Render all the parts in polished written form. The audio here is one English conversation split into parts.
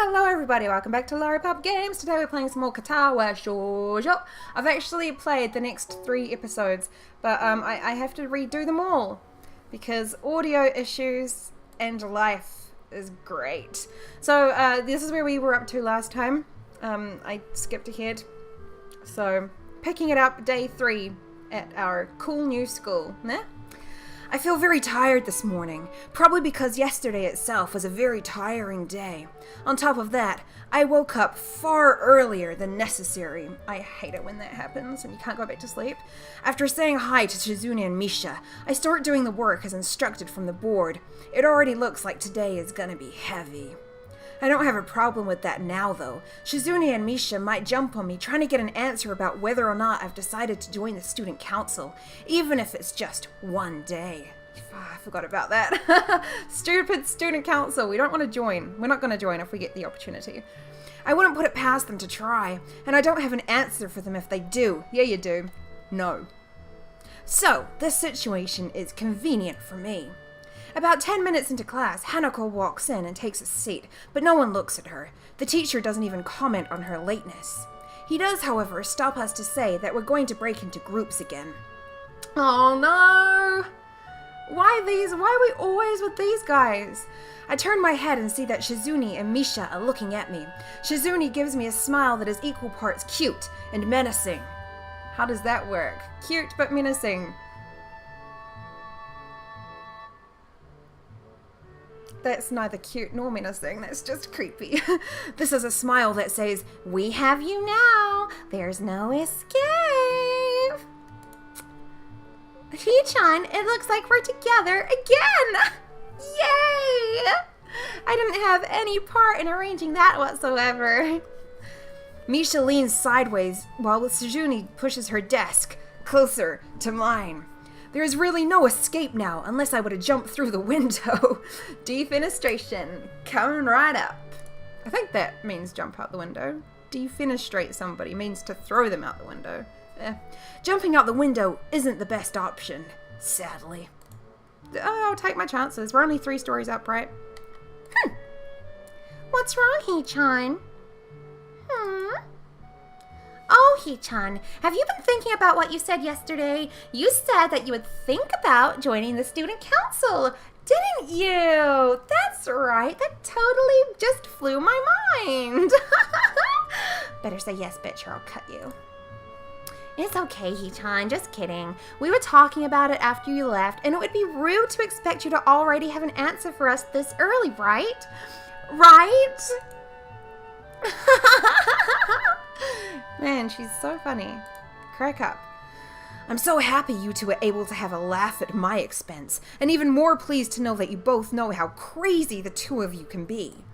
Hello everybody, welcome back to Lollipop Games. Today we're playing some more Katawa Shoujo. I've actually played the next 3 episodes, but I have to redo them all because audio issues and life is great. So this is where we were up to last time. I skipped ahead. So picking it up day 3 at our cool new school. Nah? I feel very tired this morning, probably because yesterday itself was a very tiring day. On top of that, I woke up far earlier than necessary. I hate it when that happens and you can't go back to sleep. After saying hi to Shizune and Misha, I start doing the work as instructed from the board. It already looks like today is gonna be heavy. I don't have a problem with that now, though. Shizune and Misha might jump on me trying to get an answer about whether or not I've decided to join the student council, even if it's just one day. I forgot about that. Stupid student council. We don't want to join. We're not going to join if we get the opportunity. I wouldn't put it past them to try, and I don't have an answer for them if they do. Yeah, you do. No. So, this situation is convenient for me. About 10 minutes into class, Hanako walks in and takes a seat, but no one looks at her. The teacher doesn't even comment on her lateness. He does, however, stop us to say that we're going to break into groups again. Oh no! Why are we always with these guys? I turn my head and see that Shizune and Misha are looking at me. Shizune gives me a smile that is equal parts cute and menacing. How does that work? Cute but menacing. That's neither cute nor menacing, that's just creepy. This is a smile that says, "We have you now, there's no escape." Hee-chan, it looks like we're together again! Yay! I didn't have any part in arranging that whatsoever. Misha leans sideways while Shizune pushes her desk closer to mine. There is really no escape now, unless I were to jump through the window. Defenestration, coming right up. I think that means jump out the window. Defenestrate somebody means to throw them out the window. Jumping out the window isn't the best option, sadly. Oh, I'll take my chances. We're only 3 stories up, right? What's wrong, Hee-chan? Oh, Hee-chan, have you been thinking about what you said yesterday? You said that you would think about joining the student council, didn't you? That's right, that totally just flew my mind. Better say yes, bitch, or I'll cut you. It's okay, Hee-chan, just kidding. We were talking about it after you left, and it would be rude to expect you to already have an answer for us this early, right? Right? Man, she's so funny. Crack up. I'm so happy you two are able to have a laugh at my expense, and even more pleased to know that you both know how crazy the two of you can be.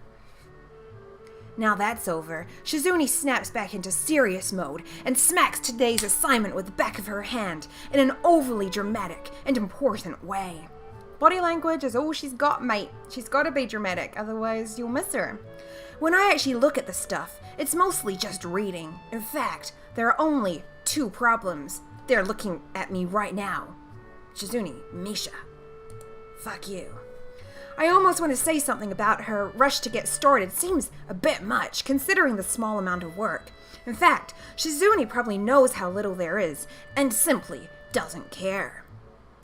Now that's over, Shizune snaps back into serious mode and smacks today's assignment with the back of her hand in an overly dramatic and important way. Body language is all she's got, mate. She's got to be dramatic, otherwise you'll miss her. When I actually look at the stuff, it's mostly just reading. In fact, there are only 2 problems. They're looking at me right now. Shizune, Misha. Fuck you. I almost want to say something about her rush to get started. Seems a bit much, considering the small amount of work. In fact, Shizune probably knows how little there is, and simply doesn't care.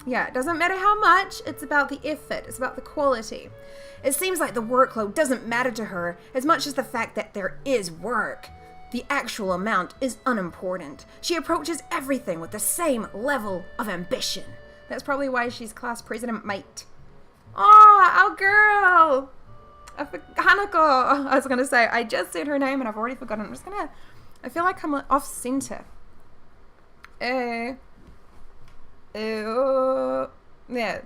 Yeah, it doesn't matter how much, it's about the effort, it's about the quality. It seems like the workload doesn't matter to her as much as the fact that there is work. The actual amount is unimportant. She approaches everything with the same level of ambition. That's probably why she's class president, mate. Oh, our girl! Hanako! I was gonna say, I just said her name and I've already forgotten. I feel like I'm off center. Yeah, there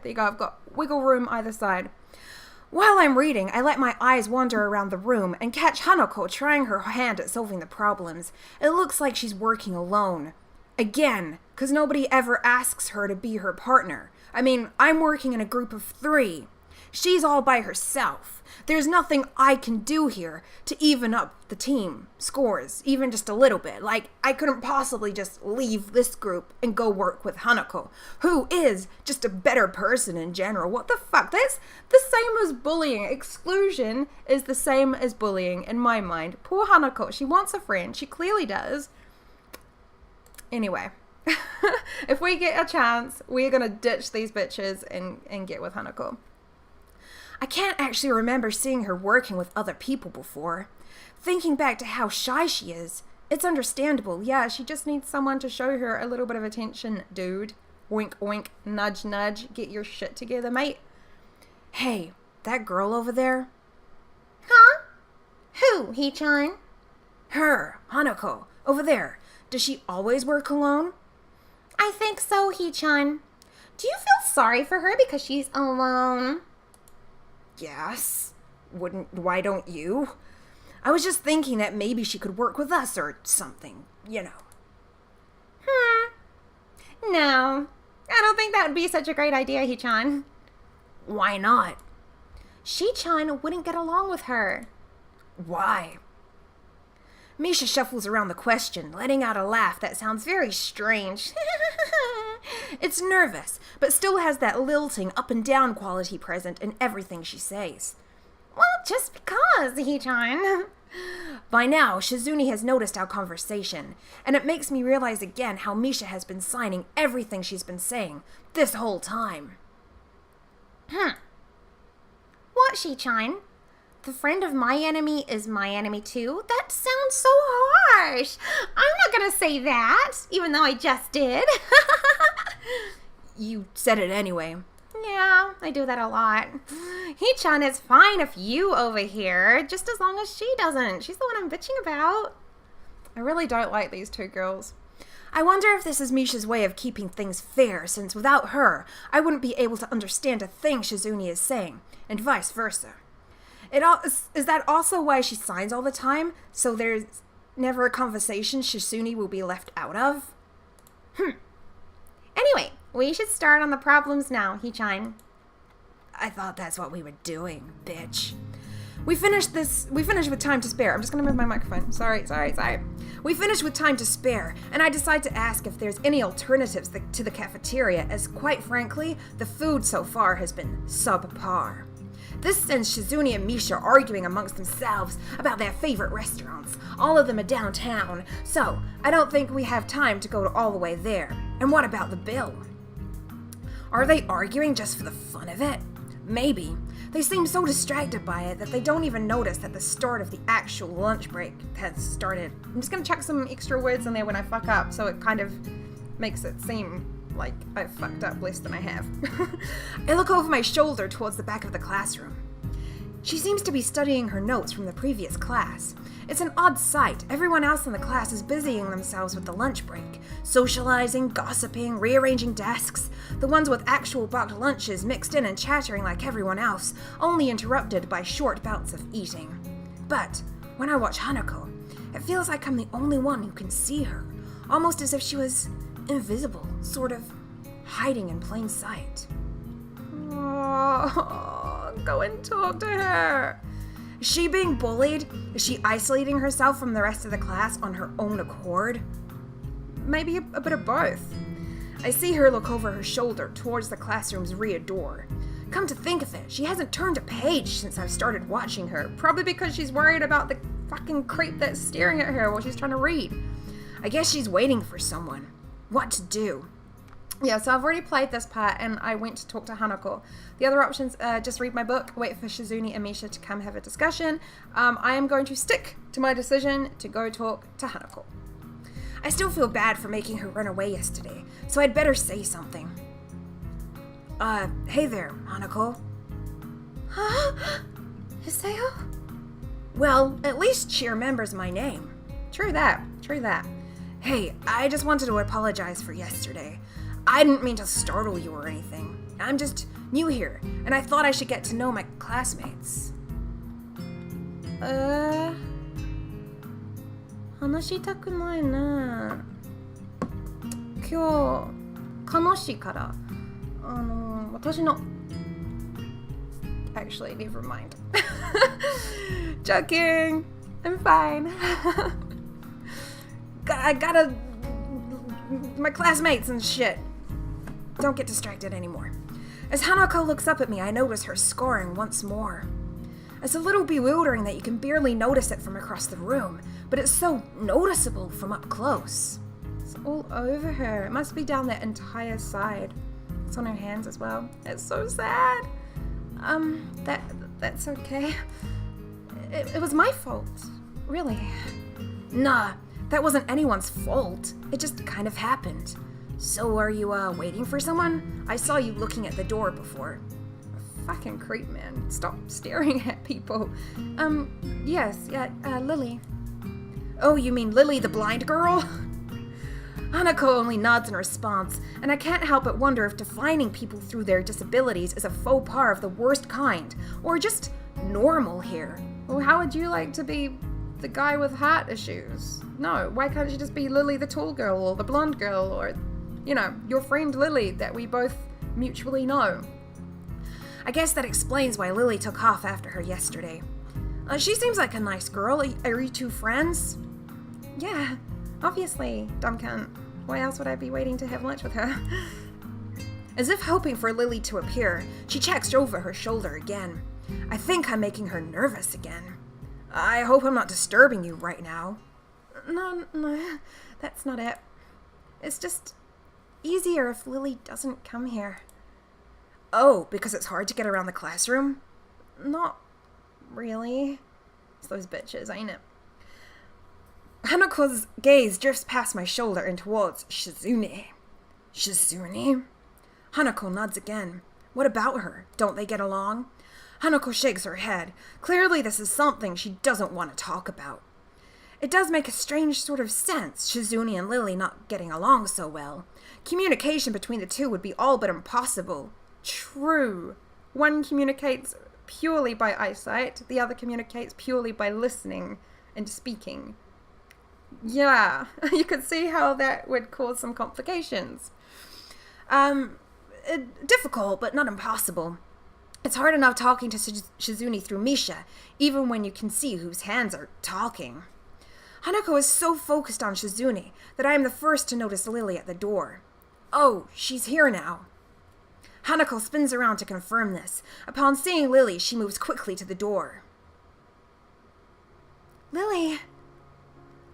you go. I've got wiggle room either side. While I'm reading, I let my eyes wander around the room and catch Hanako trying her hand at solving the problems. It looks like she's working alone. Again, because nobody ever asks her to be her partner. I mean, I'm working in a group of 3. She's all by herself. There's nothing I can do here to even up the team scores, even just a little bit. Like, I couldn't possibly just leave this group and go work with Hanako, who is just a better person in general. What the fuck? That's the same as bullying. Exclusion is the same as bullying in my mind. Poor Hanako. She wants a friend. She clearly does. Anyway. If we get a chance, we're gonna ditch these bitches and get with Hanako. I can't actually remember seeing her working with other people before. Thinking back to how shy she is, it's understandable. Yeah, she just needs someone to show her a little bit of attention, dude. Wink, wink, nudge, nudge. Get your shit together, mate. Hey, that girl over there? Huh? Who, Hee-chan? Her, Hanako, over there. Does she always work alone? I think so, Hee-chan. Do you feel sorry for her because she's alone? Yes. Why don't you? I was just thinking that maybe she could work with us or something, you know. No. I don't think that would be such a great idea, Hee-chan. Why not? She-chan wouldn't get along with her. Why? Misha shuffles around the question, letting out a laugh that sounds very strange. It's nervous, but still has that lilting up and down quality present in everything she says. Well, just because, Hee-chan. By now, Shizune has noticed our conversation, and it makes me realize again how Misha has been signing everything she's been saying this whole time. What, Hee-chan? The friend of my enemy is my enemy too? That sounds so harsh. I'm not gonna say that, even though I just did. You said it anyway. Yeah, I do that a lot. Hee-chan is fine if you over here, just as long as she doesn't. She's the one I'm bitching about. I really don't like these two girls. I wonder if this is Misha's way of keeping things fair, since without her, I wouldn't be able to understand a thing Shizune is saying, and vice versa. Is that also why she signs all the time, so there's never a conversation Shizune will be left out of? Anyway, we should start on the problems now, Hee-chan. I thought that's what we were doing, bitch. We finished with time to spare. I'm just gonna move my microphone. Sorry. We finished with time to spare, and I decide to ask if there's any alternatives to the cafeteria, as quite frankly, the food so far has been subpar. This sends Shizune and Misha arguing amongst themselves about their favorite restaurants. All of them are downtown, so I don't think we have time to go all the way there. And what about the bill? Are they arguing just for the fun of it? Maybe. They seem so distracted by it that they don't even notice that the start of the actual lunch break has started. I'm just gonna chuck some extra words in there when I fuck up, so it kind of makes it seem like I've fucked up less than I have. I look over my shoulder towards the back of the classroom. She seems to be studying her notes from the previous class. It's an odd sight. Everyone else in the class is busying themselves with the lunch break, socializing, gossiping, rearranging desks. The ones with actual boxed lunches mixed in and chattering like everyone else, only interrupted by short bouts of eating. But when I watch Hanako, it feels like I'm the only one who can see her, almost as if she was invisible, sort of hiding in plain sight. Oh, go and talk to her. Is she being bullied? Is she isolating herself from the rest of the class on her own accord? Maybe a bit of both. I see her look over her shoulder towards the classroom's rear door. Come to think of it, she hasn't turned a page since I've started watching her, probably because she's worried about the fucking creep that's staring at her while she's trying to read. I guess she's waiting for someone. What to do? Yeah, so I've already played this part and I went to talk to Hanako. The other options are just read my book, wait for Shizune and Misha to come have a discussion. I am going to stick to my decision to go talk to Hanako. I still feel bad for making her run away yesterday, so I'd better say something. Hey there, Hanako. Huh? Hiseo? Well, at least she remembers my name. True that. Hey, I just wanted to apologize for yesterday. I didn't mean to startle you or anything. I'm just new here, and I thought I should get to know my classmates. 話したくないね。今日悲しいから私の Actually, never mind. Joking. I'm fine. I gotta... My classmates and shit. Don't get distracted anymore. As Hanako looks up at me, I notice her scoring once more. It's a little bewildering that you can barely notice it from across the room, but it's so noticeable from up close. It's all over her. It must be down that entire side. It's on her hands as well. It's so sad. That's okay. It was my fault. Really. Nah, that wasn't anyone's fault. It just kind of happened. So are you, waiting for someone? I saw you looking at the door before. Fucking creep, man. Stop staring at people. Yes, Lily. Oh, you mean Lily the blind girl? Hanako only nods in response, and I can't help but wonder if defining people through their disabilities is a faux pas of the worst kind, or just normal here. Well, how would you like to be the guy with heart issues? No, why can't you just be Lily the tall girl, or the blonde girl, or, you know, your friend Lily that we both mutually know? I guess that explains why Lily took off after her yesterday. She seems like a nice girl. Are you two friends? Yeah, obviously, dumb cunt. Why else would I be waiting to have lunch with her? As if hoping for Lily to appear, she checks over her shoulder again. I think I'm making her nervous again. I hope I'm not disturbing you right now. No, that's not it. It's just easier if Lily doesn't come here. Oh, because it's hard to get around the classroom? Not really. It's those bitches, ain't it? Hanako's gaze drifts past my shoulder and towards Shizune. Shizune? Hanako nods again. What about her? Don't they get along? Hanako shakes her head. Clearly this is something she doesn't want to talk about. It does make a strange sort of sense, Shizune and Lily not getting along so well. Communication between the two would be all but impossible. True. One communicates purely by eyesight, the other communicates purely by listening and speaking. Yeah, you could see how that would cause some complications. Difficult, but not impossible. It's hard enough talking to Shizune through Misha, even when you can see whose hands are talking. Hanako is so focused on Shizune that I am the first to notice Lily at the door. Oh, she's here now. Hanako spins around to confirm this. Upon seeing Lily, she moves quickly to the door. Lily!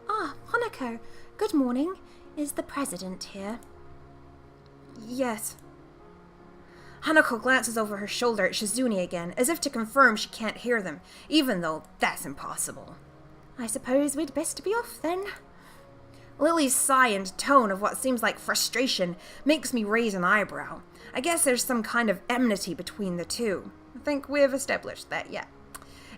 Ah, Hanako, good morning. Is the president here? Yes. Hanako glances over her shoulder at Shizune again, as if to confirm she can't hear them, even though that's impossible. I suppose we'd best be off then. Lily's sigh and tone of what seems like frustration makes me raise an eyebrow. I guess there's some kind of enmity between the two. I think we've established that yet.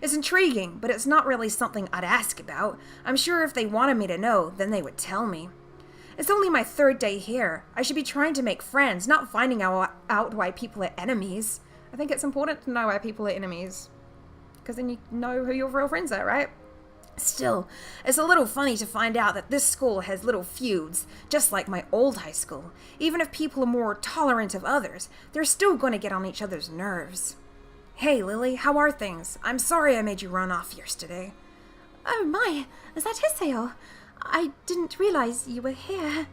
It's intriguing, but it's not really something I'd ask about. I'm sure if they wanted me to know, then they would tell me. It's only my third day here. I should be trying to make friends, not finding out why people are enemies. I think it's important to know why people are enemies, because then you know who your real friends are, right? Still, it's a little funny to find out that this school has little feuds, just like my old high school. Even if people are more tolerant of others, they're still going to get on each other's nerves. Hey, Lily, how are things? I'm sorry I made you run off yesterday. Oh my, is that Hiseo? I didn't realize you were here.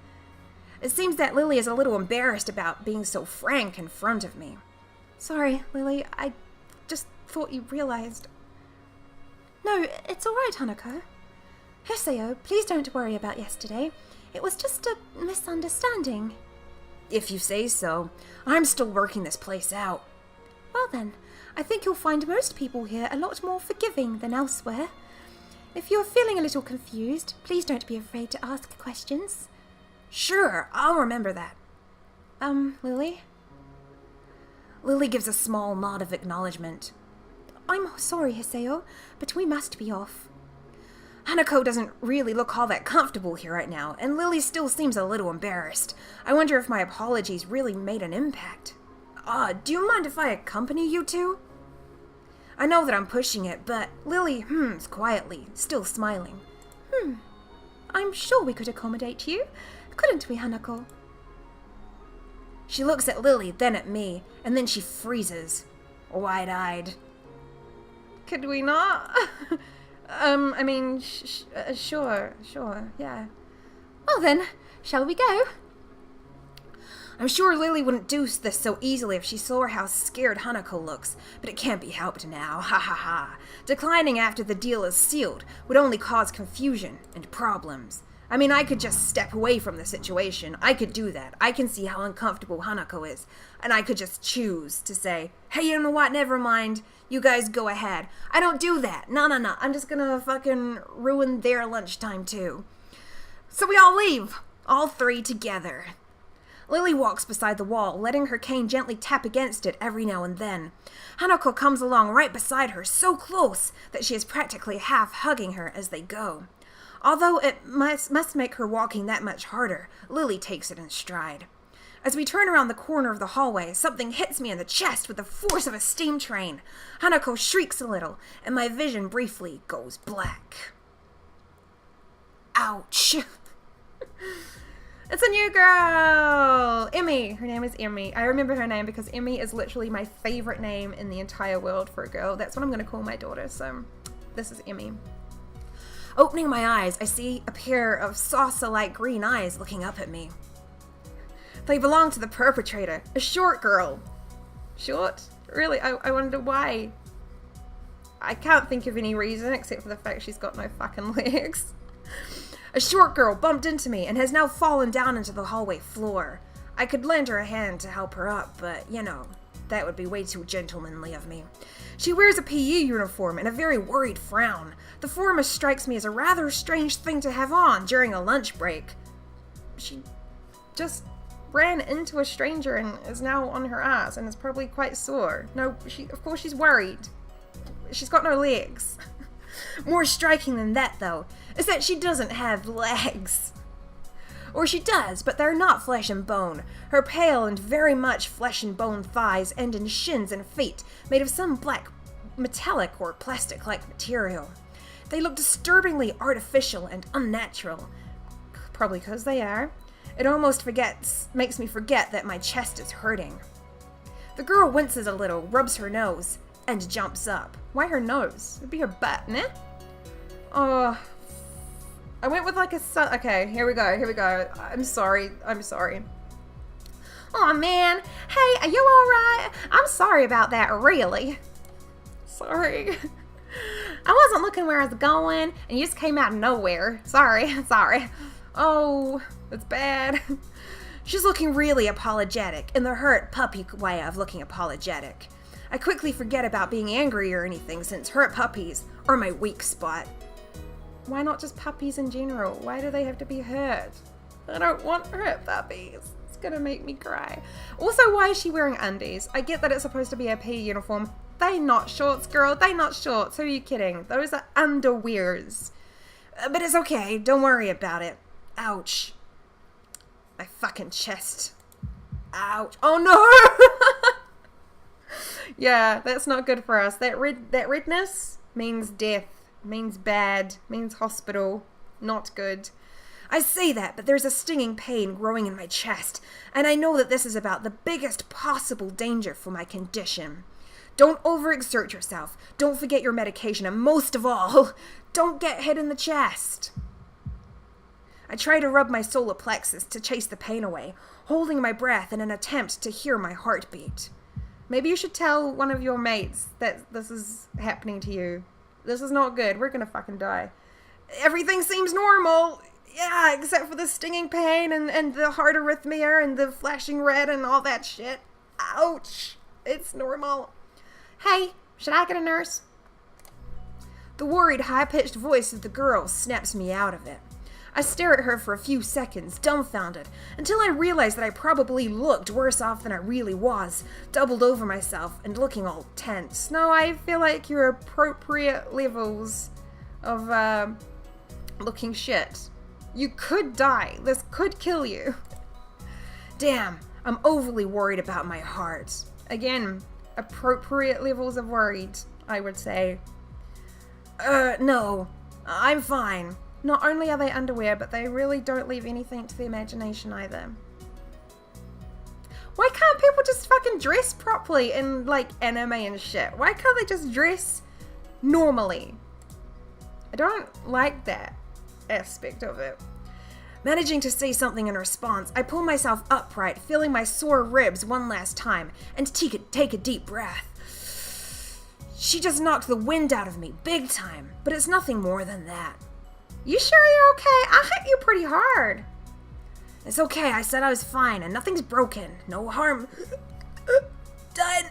It seems that Lily is a little embarrassed about being so frank in front of me. Sorry, Lily, I just thought you realized. No, it's all right, Hanako. Hiseo, please don't worry about yesterday. It was just a misunderstanding. If you say so. I'm still working this place out. Well then, I think you'll find most people here a lot more forgiving than elsewhere. If you're feeling a little confused, please don't be afraid to ask questions. Sure, I'll remember that. Lily? Lily gives a small nod of acknowledgement. I'm sorry, Hiseo, but we must be off. Hanako doesn't really look all that comfortable here right now, and Lily still seems a little embarrassed. I wonder if my apologies really made an impact. Do you mind if I accompany you two? I know that I'm pushing it, but Lily hums quietly, still smiling. I'm sure we could accommodate you. Couldn't we, Hanako? She looks at Lily, then at me, and then she freezes. wide-eyed. Could we not? I mean, sure, yeah. Well then, shall we go? I'm sure Lily wouldn't do this so easily if she saw how scared Hanako looks, but it can't be helped now, ha ha ha. Declining after the deal is sealed would only cause confusion and problems. I mean, I could just step away from the situation. I could do that. I can see how uncomfortable Hanako is, and I could just choose to say, hey, you know what, never mind, you guys go ahead. I don't do that. No, I'm just gonna fucking ruin their lunchtime too. So we all leave, all three together. Lily walks beside the wall, letting her cane gently tap against it every now and then. Hanako comes along right beside her, so close that she is practically half hugging her as they go. Although it must make her walking that much harder, Lily takes it in stride. As we turn around the corner of the hallway, something hits me in the chest with the force of a steam train. Hanako shrieks a little, and my vision briefly goes black. Ouch. It's a new girl! Emmy. Her name is Emmy. I remember her name because Emmy is literally my favorite name in the entire world for a girl. That's what I'm going to call my daughter, so this is Emmy. Opening my eyes, I see a pair of saucer-like green eyes looking up at me. They belong to the perpetrator, a short girl. Short? Really? I wonder why. I can't think of any reason except for the fact she's got no fucking legs. A short girl bumped into me and has now fallen down into the hallway floor. I could lend her a hand to help her up, but, you know, that would be way too gentlemanly of me. She wears a PE uniform and a very worried frown. The former strikes me as a rather strange thing to have on during a lunch break. She just ran into a stranger and is now on her ass and is probably quite sore. No, of course she's worried. She's got no legs. More striking than that, though, is that she doesn't have legs. Or she does, but they're not flesh and bone. Her pale and very much flesh and bone thighs end in shins and feet made of some black metallic or plastic-like material. They look disturbingly artificial and unnatural. Probably because they are. It almost makes me forget that my chest is hurting. The girl winces a little, rubs her nose, and jumps up. Why her nose? It'd be her butt, nah? Oh, I went with like a sun. Okay, here we go. I'm sorry. Oh man, hey, are you alright? I'm sorry about that, really. Sorry. I wasn't looking where I was going, and you just came out of nowhere. Sorry. Oh, that's bad. She's looking really apologetic, in the hurt puppy way of looking apologetic. I quickly forget about being angry or anything since hurt puppies are my weak spot. Why not just puppies in general? Why do they have to be hurt? I don't want hurt puppies. It's gonna make me cry. Also, why is she wearing undies? I get that it's supposed to be a PE uniform. They not shorts, girl. They not shorts. Who are you kidding? Those are underwears. But it's okay. Don't worry about it. Ouch. My fucking chest. Ouch. Oh no! Yeah, that's not good for us. That redness means death, means bad, means hospital. Not good. I say that, but there's a stinging pain growing in my chest, and I know that this is about the biggest possible danger for my condition. Don't overexert yourself. Don't forget your medication, and most of all, don't get hit in the chest. I try to rub my solar plexus to chase the pain away, holding my breath in an attempt to hear my heartbeat. Maybe you should tell one of your mates that this is happening to you. This is not good. We're gonna fucking die. Everything seems normal. Yeah, except for the stinging pain and the heart arrhythmia and the flashing red and all that shit. Ouch. It's normal. Hey, should I get a nurse? The worried, high-pitched voice of the girl snaps me out of it. I stare at her for a few seconds, dumbfounded, until I realize that I probably looked worse off than I really was, doubled over myself and looking all tense. No, I feel like you're appropriate levels of, looking shit. You could die. This could kill you. Damn, I'm overly worried about my heart. Again, appropriate levels of worried, I would say. No, I'm fine. Not only are they underwear, but they really don't leave anything to the imagination either. Why can't people just fucking dress properly in, like, anime and shit? Why can't they just dress normally? I don't like that aspect of it. Managing to say something in response, I pull myself upright, feeling my sore ribs one last time, and take a deep breath. She just knocked the wind out of me, big time, but it's nothing more than that. You sure you're okay? I hit you pretty hard. It's okay, I said I was fine, and nothing's broken. No harm done.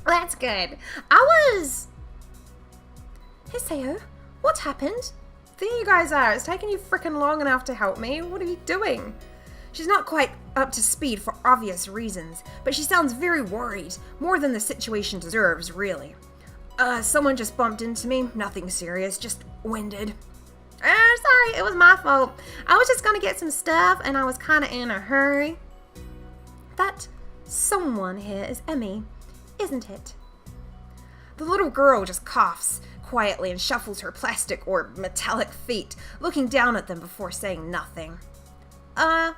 That's good. Hey, Sayo, what happened? There you guys are. It's taken you frickin' long enough to help me. What are you doing? She's not quite up to speed for obvious reasons, but she sounds very worried, more than the situation deserves, really. Someone just bumped into me. Nothing serious, just winded. Sorry, it was my fault. I was just gonna get some stuff, and I was kinda in a hurry. That someone here is Emmy, isn't it? The little girl just coughs quietly and shuffles her plastic or metallic feet, looking down at them before saying nothing. Hi,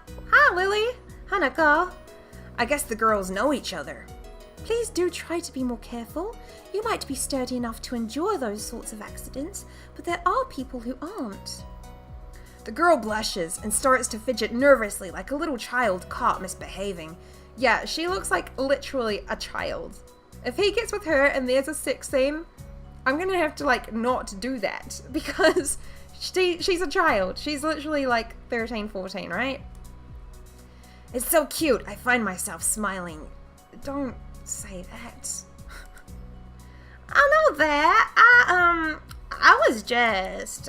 Lily. Hanako. I guess the girls know each other. Please do try to be more careful. You might be sturdy enough to endure those sorts of accidents, but there are people who aren't. The girl blushes and starts to fidget nervously like a little child caught misbehaving. Yeah, she looks like literally a child. If he gets with her and there's a sex scene, I'm gonna have to, like, not do that, because she's a child. She's literally, like, 13, 14, right? It's so cute, I find myself smiling. Don't say that. I know that. I was just,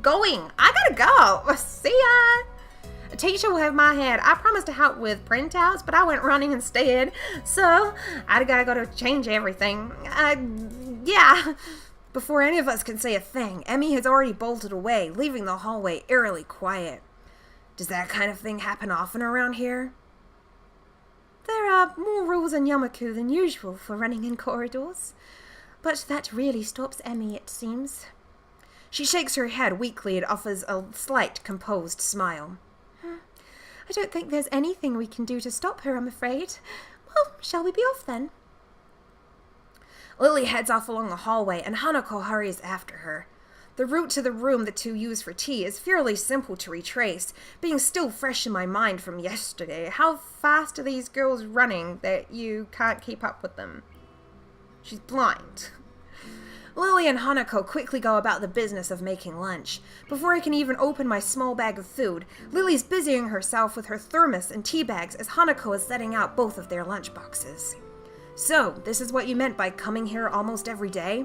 going. I gotta go. See ya. A teacher will have my head. I promised to help with printouts, but I went running instead. So, I gotta go to change everything. Yeah. Before any of us can say a thing, Emmy has already bolted away, leaving the hallway eerily quiet. Does that kind of thing happen often around here? There are more rules in Yamaku than usual for running in corridors. But that really stops Emmy, it seems. She shakes her head weakly and offers a slight, composed smile. I don't think there's anything we can do to stop her, I'm afraid. Well, shall we be off then? Lily heads off along the hallway, and Hanako hurries after her. The route to the room the two use for tea is fairly simple to retrace, being still fresh in my mind from yesterday. How fast are these girls running that you can't keep up with them? She's blind. Lily and Hanako quickly go about the business of making lunch. Before I can even open my small bag of food, Lily's busying herself with her thermos and tea bags as Hanako is setting out both of their lunch boxes. So, this is what you meant by coming here almost every day?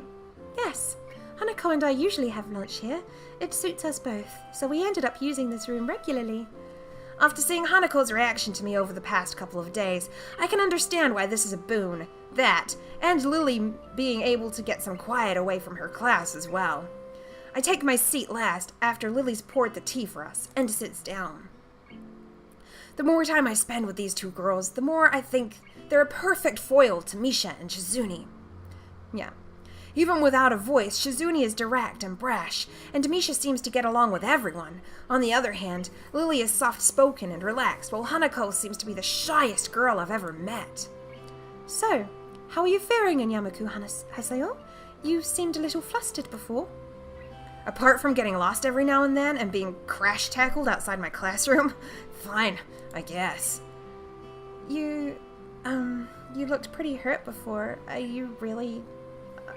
Yes. Hanako and I usually have lunch here. It suits us both, so we ended up using this room regularly. After seeing Hanako's reaction to me over the past couple of days, I can understand why this is a boon. That, and Lily being able to get some quiet away from her class as well. I take my seat last, after Lily's poured the tea for us, and sits down. The more time I spend with these two girls, the more I think they're a perfect foil to Misha and Shizune. Yeah. Even without a voice, Shizune is direct and brash, and Misha seems to get along with everyone. On the other hand, Lily is soft-spoken and relaxed, while Hanako seems to be the shyest girl I've ever met. So, how are you faring in Yamaku, Hasayo? You seemed a little flustered before. Apart from getting lost every now and then and being crash-tackled outside my classroom, fine, I guess. You looked pretty hurt before. Are you really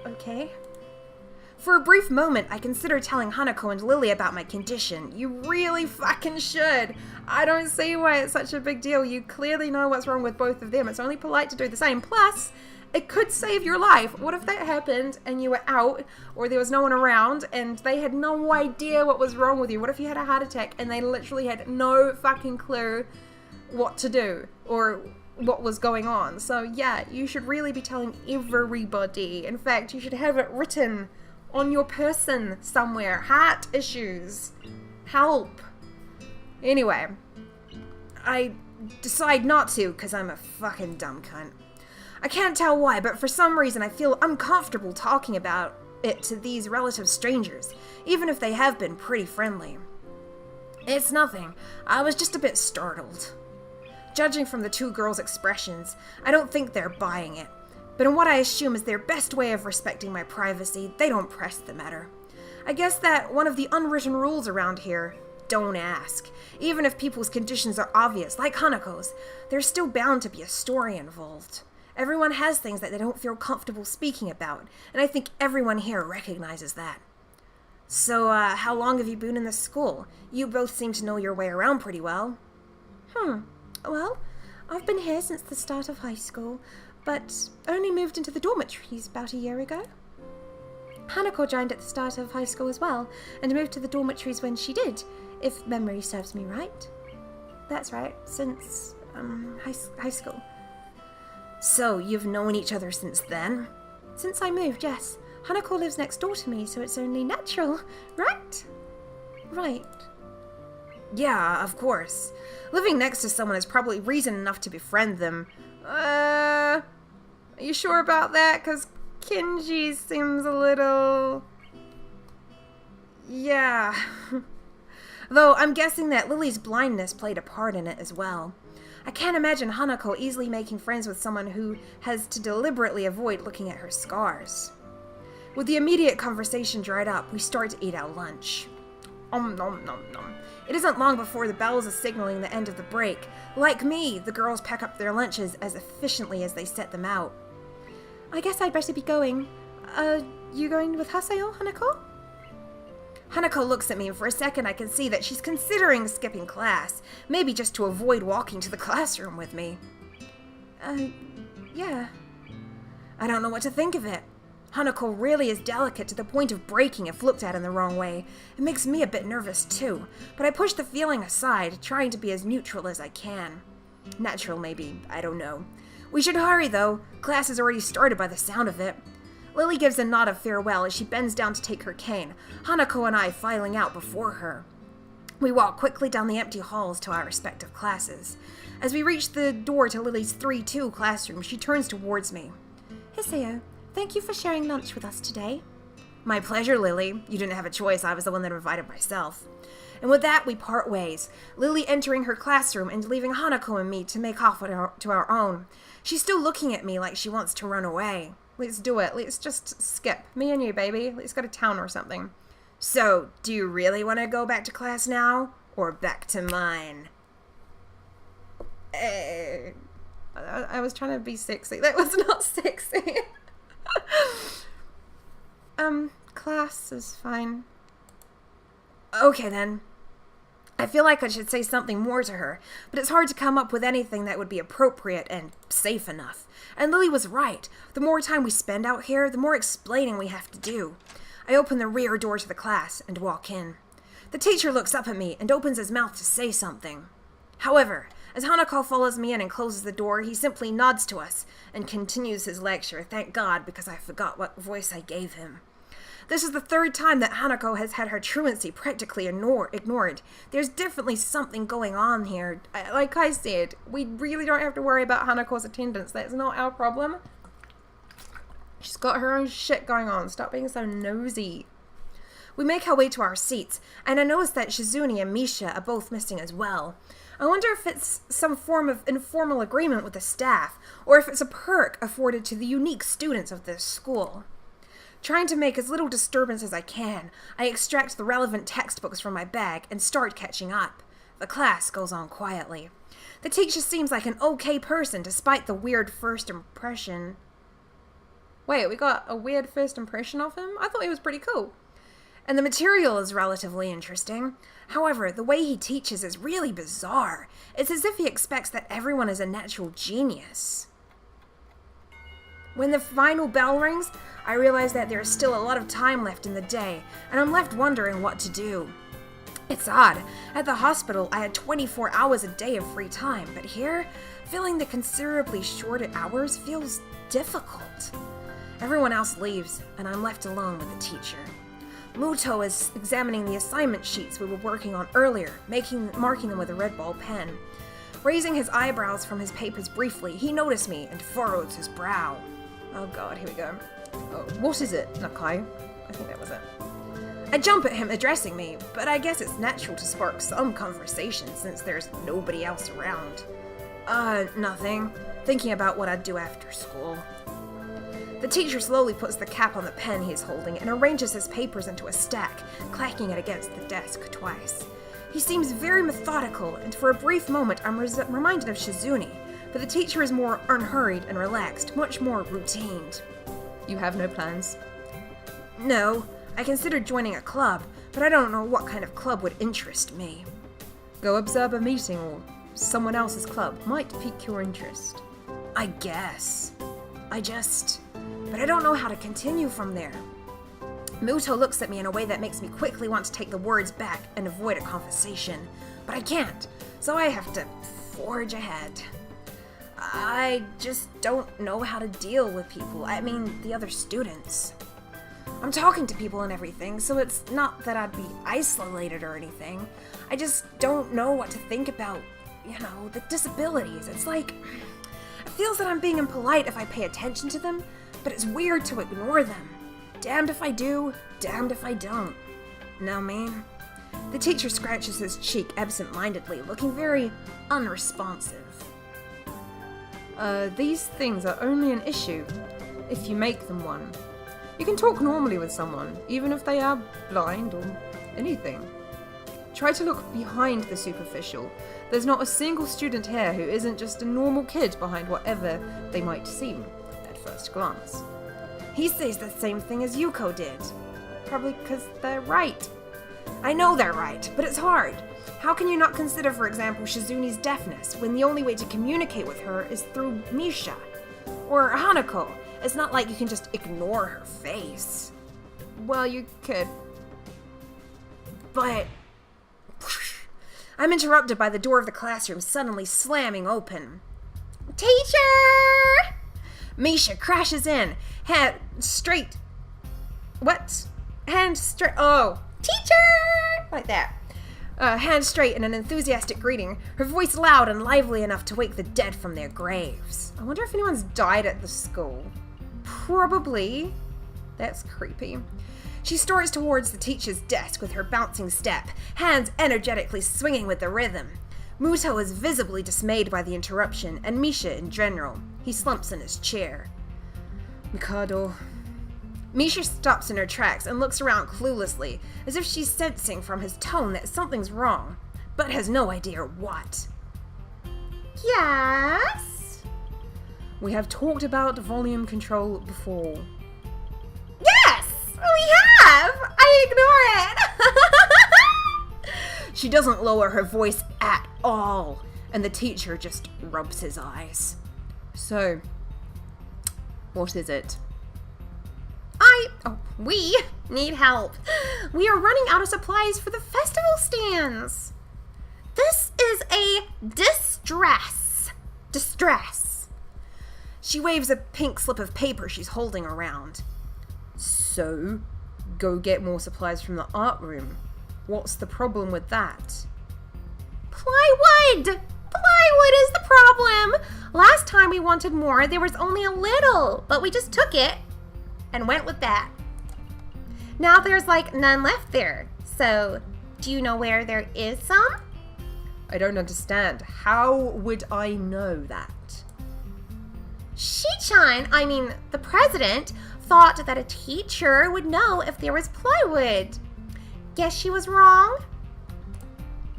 okay? For a brief moment, I considered telling Hanako and Lily about my condition. You really fucking should. I don't see why it's such a big deal. You clearly know what's wrong with both of them. It's only polite to do the same. Plus, it could save your life. What if that happened and you were out or there was no one around and they had no idea what was wrong with you? What if you had a heart attack and they literally had no fucking clue what to do or what was going on? So yeah, you should really be telling everybody. In fact, you should have it written on your person somewhere. Heart issues. Help. Anyway, I decide not to because I'm a fucking dumb cunt. I can't tell why, but for some reason I feel uncomfortable talking about it to these relative strangers, even if they have been pretty friendly. It's nothing. I was just a bit startled. Judging from the two girls' expressions, I don't think they're buying it. But in what I assume is their best way of respecting my privacy, they don't press the matter. I guess that one of the unwritten rules around here, don't ask. Even if people's conditions are obvious, like Hanako's, there's still bound to be a story involved. Everyone has things that they don't feel comfortable speaking about, and I think everyone here recognizes that. So, how long have you been in this school? You both seem to know your way around pretty well. Well, I've been here since the start of high school, but only moved into the dormitories about a year ago. Hanako joined at the start of high school as well, and moved to the dormitories when she did, if memory serves me right. That's right, since, high school. So, you've known each other since then? Since I moved, yes. Hanako lives next door to me, so it's only natural, right? Right. Yeah, of course. Living next to someone is probably reason enough to befriend them. Are you sure about that? 'Cause Kenji seems a little... Yeah. Though I'm guessing that Lily's blindness played a part in it as well. I can't imagine Hanako easily making friends with someone who has to deliberately avoid looking at her scars. With the immediate conversation dried up, we start to eat our lunch. Nom nom nom. It isn't long before the bells are signaling the end of the break. Like me, the girls pack up their lunches as efficiently as they set them out. I guess I'd better be going. You going with Hasayo, Hanako? Hanako looks at me, and for a second I can see that she's considering skipping class, maybe just to avoid walking to the classroom with me. Yeah. I don't know what to think of it. Hanako really is delicate to the point of breaking if looked at in the wrong way. It makes me a bit nervous too, but I push the feeling aside, trying to be as neutral as I can. Natural maybe, I don't know. We should hurry though. Class has already started by the sound of it. Lily gives a nod of farewell as she bends down to take her cane, Hanako and I filing out before her. We walk quickly down the empty halls to our respective classes. As we reach the door to Lily's 3-2 classroom, she turns towards me. Hasayo, thank you for sharing lunch with us today. My pleasure, Lily. You didn't have a choice. I was the one that invited myself. And with that, we part ways, Lily entering her classroom and leaving Hanako and me to make off to our own. She's still looking at me like she wants to run away. Let's do it. Let's just skip. Me and you, baby. Let's go to town or something. So, do you really want to go back to class now? Or back to mine? I was trying to be sexy. That was not sexy. Class is fine. Okay then. I feel like I should say something more to her, but it's hard to come up with anything that would be appropriate and safe enough. And Lily was right. The more time we spend out here, the more explaining we have to do. I open the rear door to the class and walk in. The teacher looks up at me and opens his mouth to say something. However, as Hanako follows me in and closes the door, he simply nods to us and continues his lecture, thank God, because I forgot what voice I gave him. This is the third time that Hanako has had her truancy practically ignored. There's definitely something going on here. Like I said, we really don't have to worry about Hanako's attendance. That's not our problem. She's got her own shit going on. Stop being so nosy. We make our way to our seats, and I notice that Shizune and Misha are both missing as well. I wonder if it's some form of informal agreement with the staff, or if it's a perk afforded to the unique students of this school. Trying to make as little disturbance as I can, I extract the relevant textbooks from my bag and start catching up. The class goes on quietly. The teacher seems like an okay person despite the weird first impression. Wait, we got a weird first impression of him? I thought he was pretty cool. And the material is relatively interesting. However, the way he teaches is really bizarre. It's as if he expects that everyone is a natural genius. When the final bell rings, I realize that there is still a lot of time left in the day, and I'm left wondering what to do. It's odd. At the hospital, I had 24 hours a day of free time, but here, filling the considerably shorter hours feels difficult. Everyone else leaves, and I'm left alone with the teacher. Muto is examining the assignment sheets we were working on earlier, marking them with a red ball pen. Raising his eyebrows from his papers briefly, he noticed me and furrows his brow. Oh god, here we go. Oh, what is it, Nakai? I think that was it. I jump at him addressing me, but I guess it's natural to spark some conversation since there's nobody else around. Nothing. Thinking about what I'd do after school. The teacher slowly puts the cap on the pen he is holding and arranges his papers into a stack, clacking it against the desk twice. He seems very methodical, and for a brief moment I'm reminded of Shizune, but the teacher is more unhurried and relaxed, much more routine. You have no plans? No, I considered joining a club, but I don't know what kind of club would interest me. Go observe a meeting or someone else's club. Might pique your interest. I guess. But I don't know how to continue from there. Muto looks at me in a way that makes me quickly want to take the words back and avoid a conversation, but I can't, so I have to forge ahead. I just don't know how to deal with people. I mean, the other students. I'm talking to people and everything, so it's not that I'd be isolated or anything. I just don't know what to think about, the disabilities. It's like, it feels that I'm being impolite if I pay attention to them, but it's weird to ignore them. Damned if I do, damned if I don't. Know me? The teacher scratches his cheek absent-mindedly, looking very unresponsive. These things are only an issue if you make them one. You can talk normally with someone, even if they are blind or anything. Try to look behind the superficial. There's not a single student here who isn't just a normal kid behind whatever they might seem at first glance. He says the same thing as Yuko did. Probably because they're right. I know they're right, but it's hard. How can you not consider, for example, Shizune's deafness, when the only way to communicate with her is through Misha? Or Hanako? It's not like you can just ignore her face. Well, you could. But I'm interrupted by the door of the classroom suddenly slamming open. Teacher! Misha crashes in, hand straight. Oh, teacher! Like that. Hand straight in an enthusiastic greeting, her voice loud and lively enough to wake the dead from their graves. I wonder if anyone's died at the school. Probably. That's creepy. She storms towards the teacher's desk with her bouncing step, hands energetically swinging with the rhythm. Muto is visibly dismayed by the interruption, and Misha in general. He slumps in his chair. Mikado. Misha stops in her tracks and looks around cluelessly, as if she's sensing from his tone that something's wrong, but has no idea what. Yes? We have talked about volume control before. Yes! We have! I ignore it! She doesn't lower her voice at all, and the teacher just rubs his eyes. So, what is it? We need help. We are running out of supplies for the festival stands. This is a distress. She waves a pink slip of paper she's holding around. So, go get more supplies from the art room. What's the problem with that? Plywood! Plywood is the problem! Last time we wanted more, there was only a little, but we just took it and went with that. Now there's none left there. So, do you know where there is some? I don't understand. How would I know that? Shi-chan, the president, thought that a teacher would know if there was plywood. Guess she was wrong?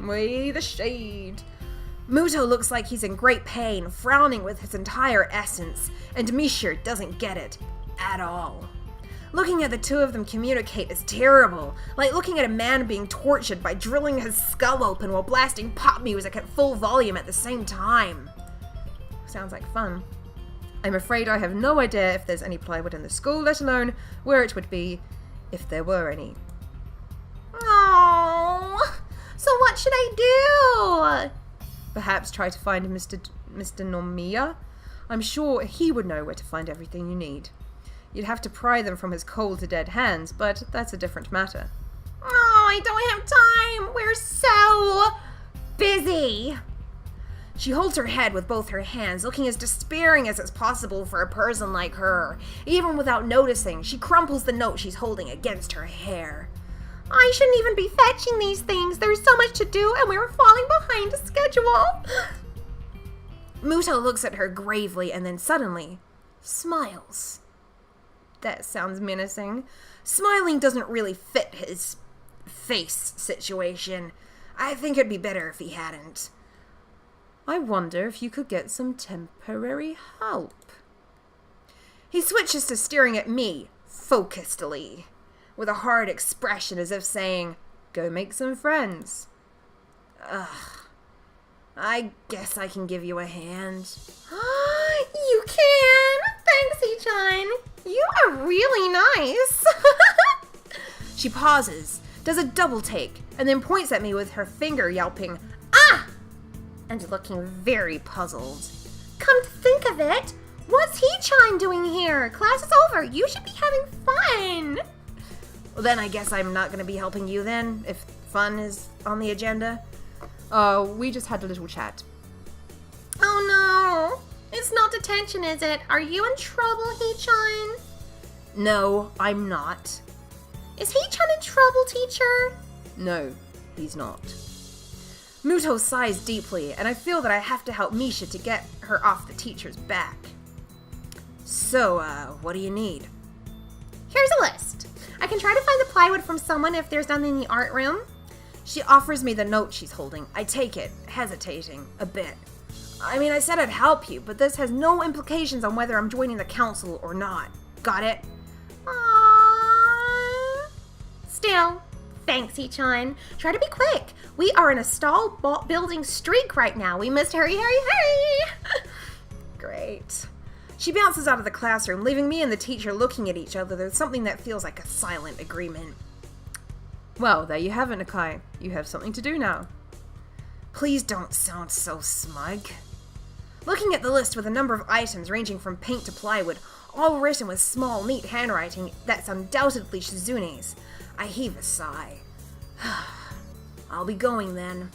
Way the shade. Muto looks like he's in great pain, frowning with his entire essence, and Misha doesn't get it at all. Looking at the two of them communicate is terrible, like looking at a man being tortured by drilling his skull open while blasting pop music at full volume at the same time. Sounds like fun. I'm afraid I have no idea if there's any plywood in the school, let alone where it would be if there were any. Oh, so what should I do? Perhaps try to find Mr. Nomiya. I'm sure he would know where to find everything you need. You'd have to pry them from his cold to dead hands, but that's a different matter. Oh, I don't have time. We're so busy. She holds her head with both her hands, looking as despairing as it's possible for a person like her. Even without noticing, she crumples the note she's holding against her hair. I shouldn't even be fetching these things. There's so much to do, and we're falling behind schedule. Muto looks at her gravely and then suddenly smiles. That sounds menacing. Smiling doesn't really fit his face situation. I think it'd be better if he hadn't. I wonder if you could get some temporary help. He switches to staring at me, focusedly, with a hard expression as if saying, go make some friends. Ugh. I guess I can give you a hand. You can! Thanks, Ichan. You are really nice. She pauses, does a double take, and then points at me with her finger, yelping, ah! And looking very puzzled. Come to think of it, what's Ichan doing here? Class is over. You should be having fun. Well, then I guess I'm not going to be helping you then, if fun is on the agenda. We just had a little chat. Oh no. It's not detention, is it? Are you in trouble, Ichan? No, I'm not. Is Ichan in trouble, teacher? No, he's not. Muto sighs deeply, and I feel that I have to help Misha to get her off the teacher's back. So, what do you need? Here's a list. I can try to find the plywood from someone if there's none in the art room. She offers me the note she's holding. I take it, hesitating a bit. I mean, I said I'd help you, but this has no implications on whether I'm joining the council or not. Got it? Aww. Still, thanks, Ichan. Try to be quick. We are in a stall building streak right now. We must hurry, hurry, hurry. Great. She bounces out of the classroom, leaving me and the teacher looking at each other. There's something that feels like a silent agreement. Well, there you have it, Nakai. You have something to do now. Please don't sound so smug. Looking at the list with a number of items ranging from paint to plywood, all written with small, neat handwriting that's undoubtedly Shizune's, I heave a sigh. I'll be going then.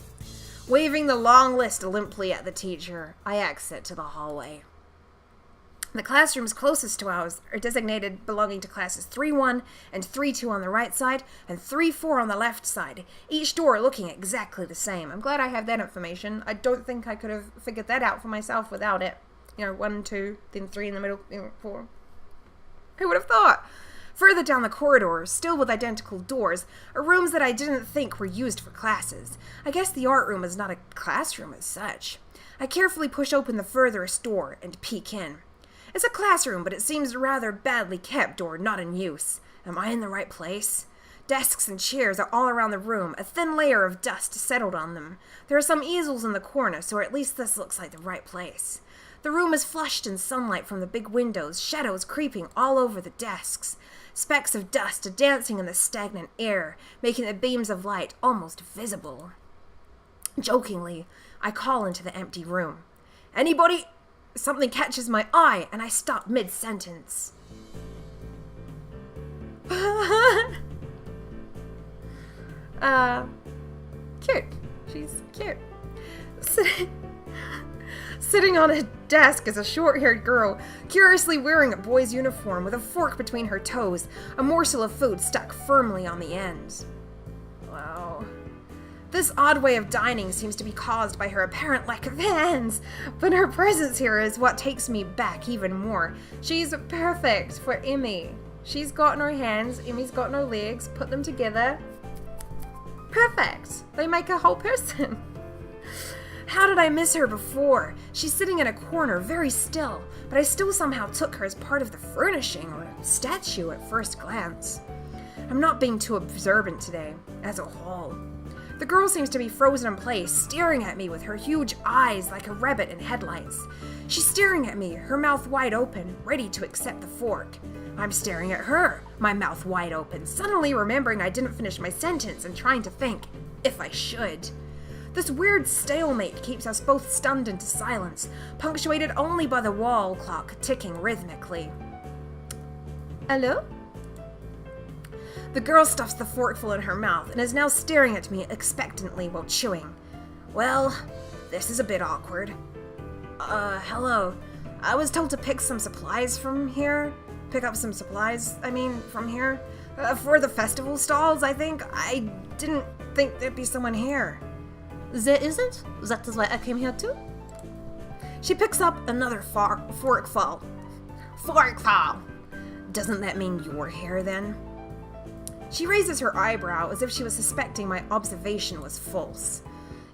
Waving the long list limply at the teacher, I exit to the hallway. The classrooms closest to ours are designated belonging to classes 3-1 and 3-2 on the right side and 3-4 on the left side, each door looking exactly the same. I'm glad I have that information. I don't think I could have figured that out for myself without it. 1, 2, then 3 in the middle, 4. Who would have thought? Further down the corridor, still with identical doors, are rooms that I didn't think were used for classes. I guess the art room is not a classroom as such. I carefully push open the furthest door and peek in. It's a classroom, but it seems rather badly kept or not in use. Am I in the right place? Desks and chairs are all around the room, a thin layer of dust settled on them. There are some easels in the corner, so at least this looks like the right place. The room is flushed in sunlight from the big windows, shadows creeping all over the desks. Specks of dust dancing in the stagnant air, making the beams of light almost visible. Jokingly, I call into the empty room. Anybody? Something catches my eye, and I stop mid-sentence. Cute. She's cute. Sitting on a desk is a short-haired girl, curiously wearing a boy's uniform with a fork between her toes, a morsel of food stuck firmly on the end. Wow. This odd way of dining seems to be caused by her apparent lack of hands, but her presence here is what takes me back even more. She's perfect for Emmy. She's got no hands, Emmy's got no legs, put them together. Perfect. They make a whole person. How did I miss her before? She's sitting in a corner, very still, but I still somehow took her as part of the furnishing or a statue at first glance. I'm not being too observant today, as a whole. The girl seems to be frozen in place, staring at me with her huge eyes like a rabbit in headlights. She's staring at me, her mouth wide open, ready to accept the fork. I'm staring at her, my mouth wide open, suddenly remembering I didn't finish my sentence and trying to think, if I should. This weird stalemate keeps us both stunned into silence, punctuated only by the wall clock ticking rhythmically. Hello? The girl stuffs the forkful in her mouth and is now staring at me expectantly while chewing. Well, this is a bit awkward. Hello. I was told to pick some supplies from here. Pick up some supplies, from here. For the festival stalls, I think. I didn't think there'd be someone here. There isn't? That is why I came here too. She picks up another forkful. Forkful! Doesn't that mean your hair then? She raises her eyebrow as if she was suspecting my observation was false.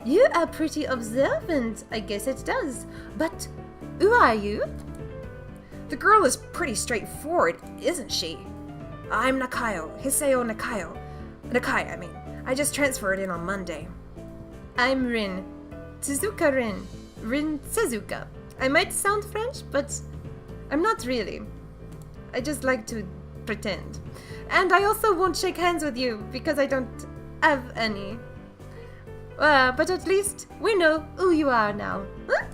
You are pretty observant, I guess it does. But who are you? The girl is pretty straightforward, isn't she? I'm Nakayo, Hiseo Nakayo. Nakai, I mean. I just transferred in on Monday. I'm Rin. Tezuka Rin. Rin Tezuka. I might sound French, but I'm not really. I just like to pretend. And I also won't shake hands with you because I don't have any. But at least we know who you are now. Huh?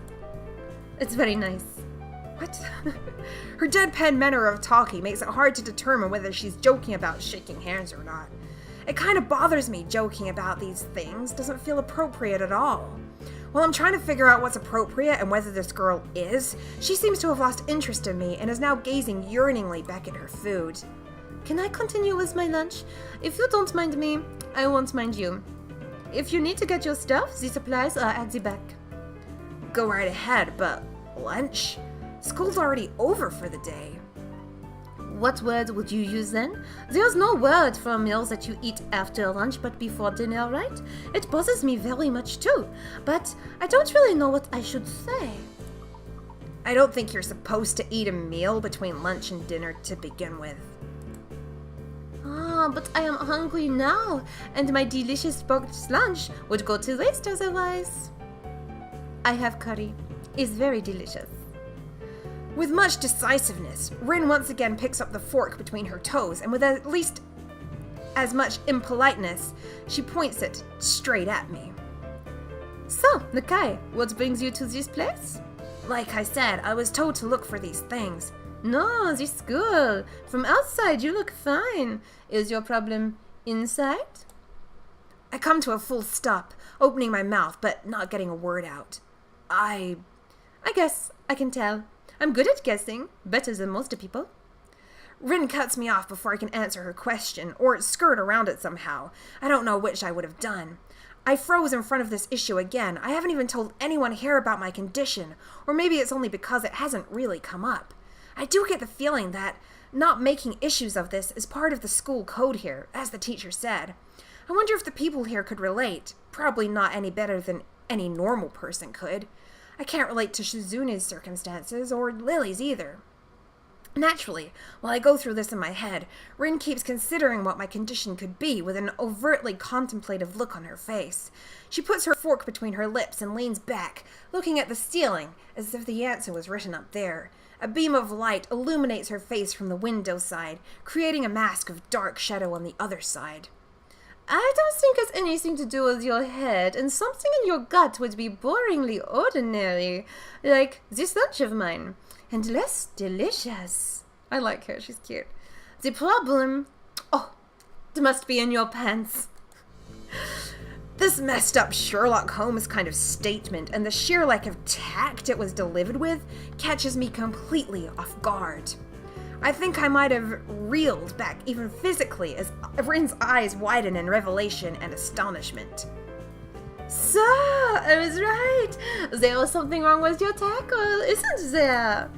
It's very nice. What? Her deadpan manner of talking makes it hard to determine whether she's joking about shaking hands or not. It kind of bothers me joking about these things. Doesn't feel appropriate at all. While I'm trying to figure out what's appropriate and whether this girl is, she seems to have lost interest in me and is now gazing yearningly back at her food. Can I continue with my lunch? If you don't mind me, I won't mind you. If you need to get your stuff, the supplies are at the back. Go right ahead, but lunch? School's already over for the day. What word would you use then? There's no word for meals that you eat after lunch but before dinner, right? It bothers me very much too, but I don't really know what I should say. I don't think you're supposed to eat a meal between lunch and dinner to begin with. Ah, but I am hungry now, and my delicious boxed lunch would go to waste otherwise. I have curry. It's very delicious. With much decisiveness, Rin once again picks up the fork between her toes, and with at least as much impoliteness, she points it straight at me. So, Nakai, what brings you to this place? Like I said, I was told to look for these things. No, this school. From outside, you look fine. Is your problem inside? I come to a full stop, opening my mouth, but not getting a word out. I guess I can tell. I'm good at guessing, better than most people. Rin cuts me off before I can answer her question, or skirt around it somehow. I don't know which I would have done. I froze in front of this issue again. I haven't even told anyone here about my condition, or maybe it's only because it hasn't really come up. I do get the feeling that not making issues of this is part of the school code here, as the teacher said. I wonder if the people here could relate. Probably not any better than any normal person could. I can't relate to Shizune's circumstances, or Lily's either. Naturally, while I go through this in my head, Rin keeps considering what my condition could be with an overtly contemplative look on her face. She puts her fork between her lips and leans back, looking at the ceiling, as if the answer was written up there. A beam of light illuminates her face from the window side, creating a mask of dark shadow on the other side. I don't think it's anything to do with your head, and something in your gut would be boringly ordinary, like this lunch of mine, and less delicious. I like her, she's cute. The problem... Oh, it must be in your pants. This messed up Sherlock Holmes kind of statement, and the sheer lack of tact it was delivered with, catches me completely off guard. I think I might have reeled back even physically as Rin's eyes widen in revelation and astonishment. So, I was right. There was something wrong with your tackle, isn't there?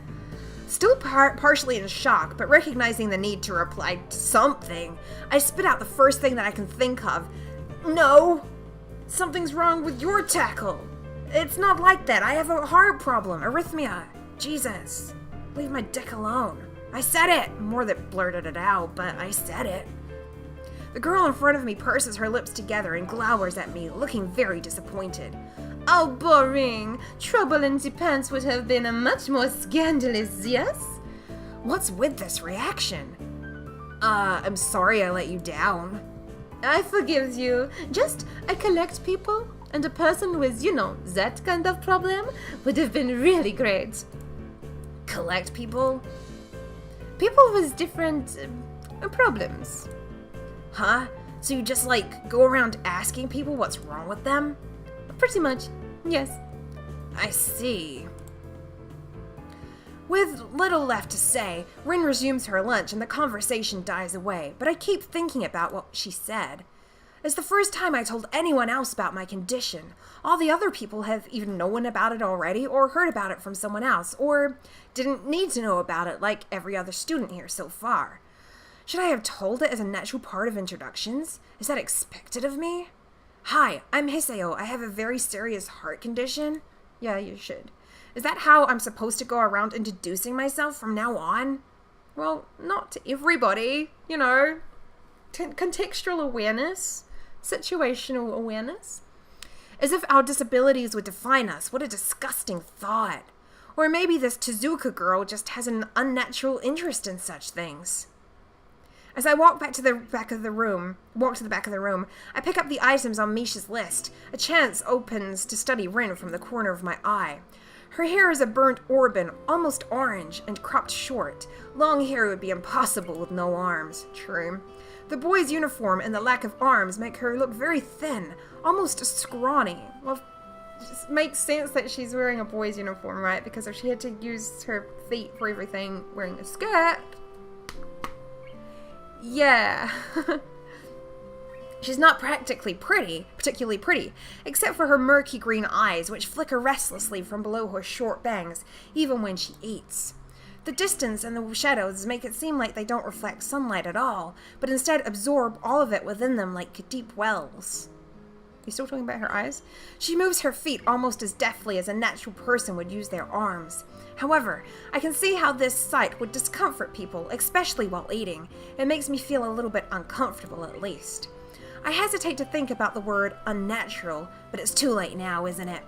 Still partially in shock, but recognizing the need to reply to something, I spit out the first thing that I can think of. No! Something's wrong with your tackle. It's not like that. I have a heart problem. Arrhythmia. Jesus. Leave my dick alone. I said it! More that blurted it out, but I said it. The girl in front of me purses her lips together and glowers at me, looking very disappointed. Oh, boring! Trouble in the pants would have been a much more scandalous, yes? What's with this reaction? I'm sorry I let you down. I forgive you. Just, I collect people, and a person with, that kind of problem would have been really great. Collect people? People with different problems. Huh? So you just, go around asking people what's wrong with them? Pretty much, yes. I see. With little left to say, Rin resumes her lunch and the conversation dies away, but I keep thinking about what she said. It's the first time I told anyone else about my condition. All the other people have either known about it already or heard about it from someone else, or didn't need to know about it like every other student here so far. Should I have told it as a natural part of introductions? Is that expected of me? Hi, I'm Hiseo. I have a very serious heart condition. Yeah, you should. Is that how I'm supposed to go around introducing myself from now on? Well, not to everybody, you know. Contextual awareness. Situational awareness. As if our disabilities would define us. What a disgusting thought. Or maybe this Tezuka girl just has an unnatural interest in such things. As I walk to the back of the room, I pick up the items on Misha's list. A chance opens to study Rin from the corner of my eye. Her hair is a burnt auburn, almost orange, and cropped short. Long hair would be impossible with no arms. True. The boy's uniform and the lack of arms make her look very thin, almost scrawny. Well, it just makes sense that she's wearing a boy's uniform, right? Because if she had to use her feet for everything wearing a skirt... Yeah. She's not particularly pretty, except for her murky green eyes, which flicker restlessly from below her short bangs, even when she eats. The distance and the shadows make it seem like they don't reflect sunlight at all, but instead absorb all of it within them like deep wells. You still talking about her eyes? She moves her feet almost as deftly as a natural person would use their arms. However, I can see how this sight would discomfort people, especially while eating. It makes me feel a little bit uncomfortable, at least. I hesitate to think about the word unnatural, but it's too late now, isn't it?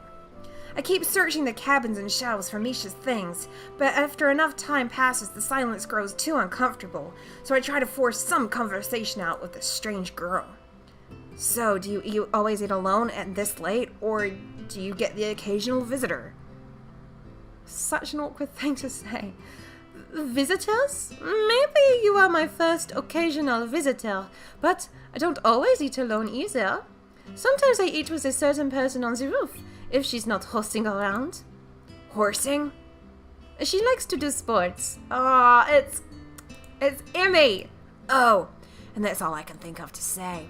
I keep searching the cabins and shelves for Misha's things, but after enough time passes, the silence grows too uncomfortable, so I try to force some conversation out with this strange girl. So, do you always eat alone at this late, or do you get the occasional visitor? Such an awkward thing to say. Visitors? Maybe you are my first occasional visitor, but I don't always eat alone either. Sometimes I eat with a certain person on the roof, if she's not horsing around. Horsing? She likes to do sports. It's Emmy! Oh, and that's all I can think of to say.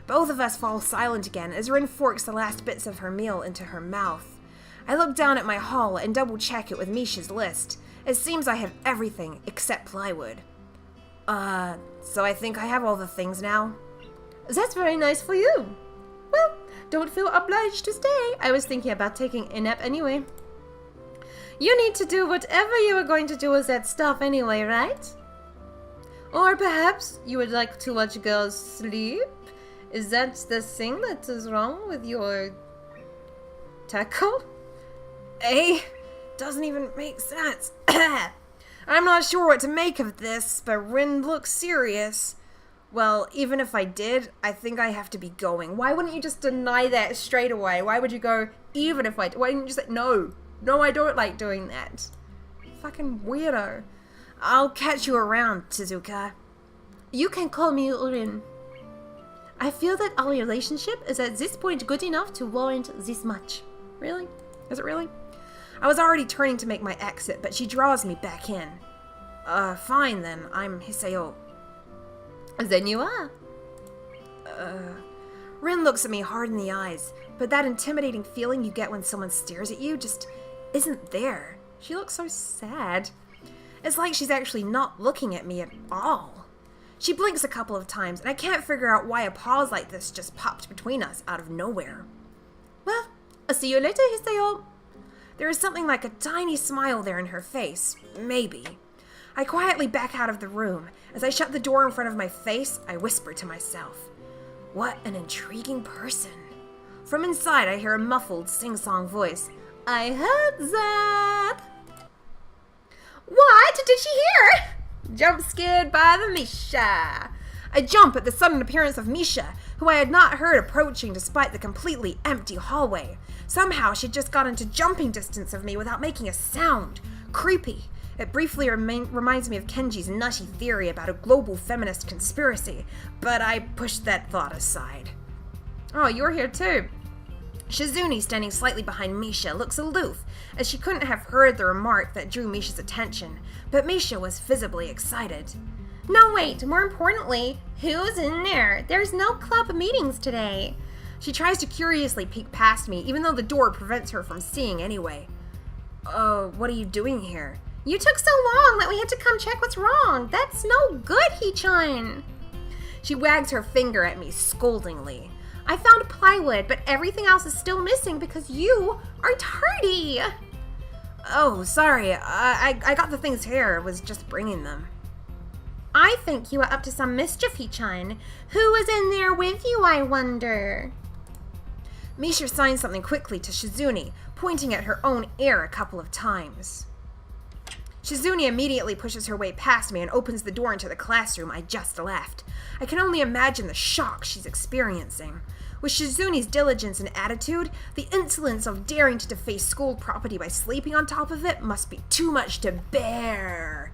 Both of us fall silent again as Rin forks the last bits of her meal into her mouth. I look down at my haul and double-check it with Misha's list. It seems I have everything except plywood. So I think I have all the things now. That's very nice for you. Well, don't feel obliged to stay. I was thinking about taking a nap anyway. You need to do whatever you are going to do with that stuff anyway, right? Or perhaps you would like to watch girls sleep? Is that the thing that is wrong with your tackle? Doesn't even make sense. I'm not sure what to make of this, but Rin looks serious. Well, even if I did, I think I have to be going. Why wouldn't you just deny that straight away? Why would you go, even if I... Why didn't you say, no, I don't like doing that. Fucking weirdo. I'll catch you around, Tezuka. You can call me Rin. I feel that our relationship is at this point good enough to warrant this much. Really? Is it really? I was already turning to make my exit, but she draws me back in. Fine then. I'm Hiseo. Then you are. Rin looks at me hard in the eyes, but that intimidating feeling you get when someone stares at you just isn't there. She looks so sad. It's like she's actually not looking at me at all. She blinks a couple of times, and I can't figure out why a pause like this just popped between us out of nowhere. Well, I'll see you later, Hiseo. There is something like a tiny smile there in her face. Maybe. I quietly back out of the room. As I shut the door in front of my face, I whisper to myself, what an intriguing person. From inside, I hear a muffled, sing-song voice. I heard that. What did she hear? Jump scared by the Misha. I jump at the sudden appearance of Misha, who I had not heard approaching despite the completely empty hallway. Somehow she'd just got into jumping distance of me without making a sound. Creepy. It briefly reminds me of Kenji's nutty theory about a global feminist conspiracy, but I pushed that thought aside. Oh, you're here too. Shizune, standing slightly behind Misha, looks aloof, as she couldn't have heard the remark that drew Misha's attention, but Misha was visibly excited. No, wait, more importantly, who's in there? There's no club meetings today. She tries to curiously peek past me, even though the door prevents her from seeing anyway. What are you doing here? You took so long that we had to come check what's wrong. That's no good, Hee-chan. She wags her finger at me scoldingly. I found plywood, but everything else is still missing because you are tardy. Oh, sorry. I got the things here. I was just bringing them. I think you are up to some mischief, Hee-chan. Who was in there with you, I wonder? Misha signs something quickly to Shizune, pointing at her own ear a couple of times. Shizune immediately pushes her way past me and opens the door into the classroom I just left. I can only imagine the shock she's experiencing. With Shizune's diligence and attitude, the insolence of daring to deface school property by sleeping on top of it must be too much to bear.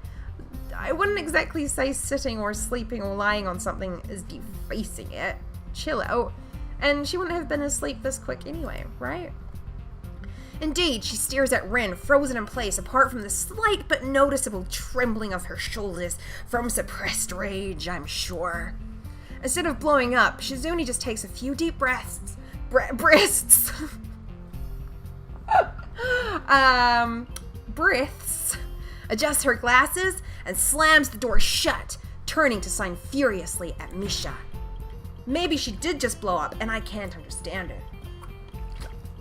I wouldn't exactly say sitting or sleeping or lying on something is defacing it. Chill out. And she wouldn't have been asleep this quick anyway, right? Indeed, she stares at Rin, frozen in place, apart from the slight but noticeable trembling of her shoulders from suppressed rage, I'm sure. Instead of blowing up, Shizune just takes a few deep breaths. Breaths, adjusts her glasses, and slams the door shut, turning to sign furiously at Misha. Maybe she did just blow up, and I can't understand it.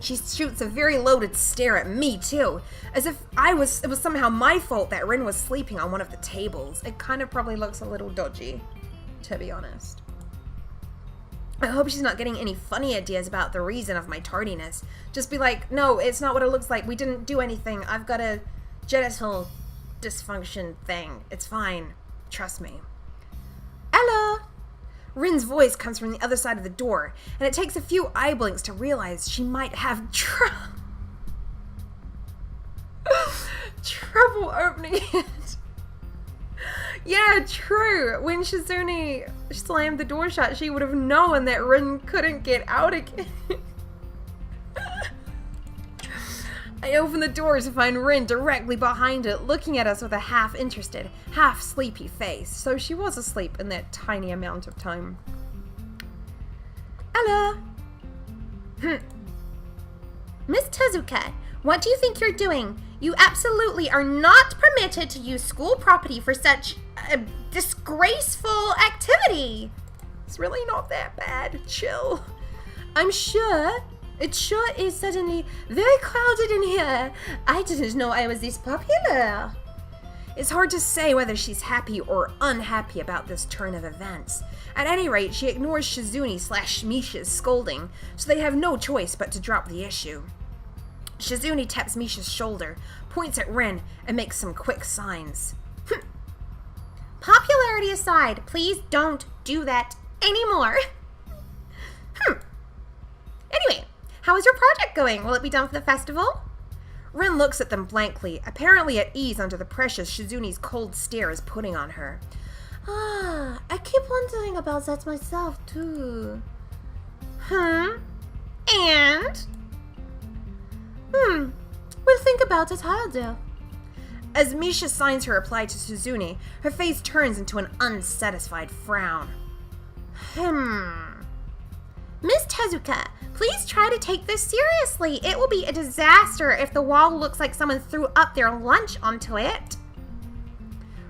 She shoots a very loaded stare at me, too, as if it was somehow my fault that Rin was sleeping on one of the tables. It kind of probably looks a little dodgy, to be honest. I hope she's not getting any funny ideas about the reason of my tardiness. Just be like, no, it's not what it looks like. We didn't do anything. I've got a genital dysfunction thing. It's fine. Trust me. Ella! Rin's voice comes from the other side of the door, and it takes a few eye blinks to realize she might have trouble opening it. Yeah, true. When Shizune slammed the door shut, she would have known that Rin couldn't get out again. I open the door to find Rin directly behind it, looking at us with a half-interested, half-sleepy face. So she was asleep in that tiny amount of time. Hello. Miss Tezuka, what do you think you're doing? You absolutely are not permitted to use school property for such a disgraceful activity. It's really not that bad. Chill. I'm sure. It sure is suddenly very crowded in here. I didn't know I was this popular. It's hard to say whether she's happy or unhappy about this turn of events. At any rate, she ignores Shizune/Misha's scolding, so they have no choice but to drop the issue. Shizune taps Misha's shoulder, points at Rin, and makes some quick signs. Popularity aside, please don't do that anymore. Anyway, how is your project going? Will it be done for the festival? Rin looks at them blankly, apparently at ease under the pressure Shizune's cold stare is putting on her. I keep wondering about that myself, too. And? We'll think about it harder. As Misha signs her reply to Shizune, her face turns into an unsatisfied frown. Miss Tezuka, please try to take this seriously. It will be a disaster if the wall looks like someone threw up their lunch onto it.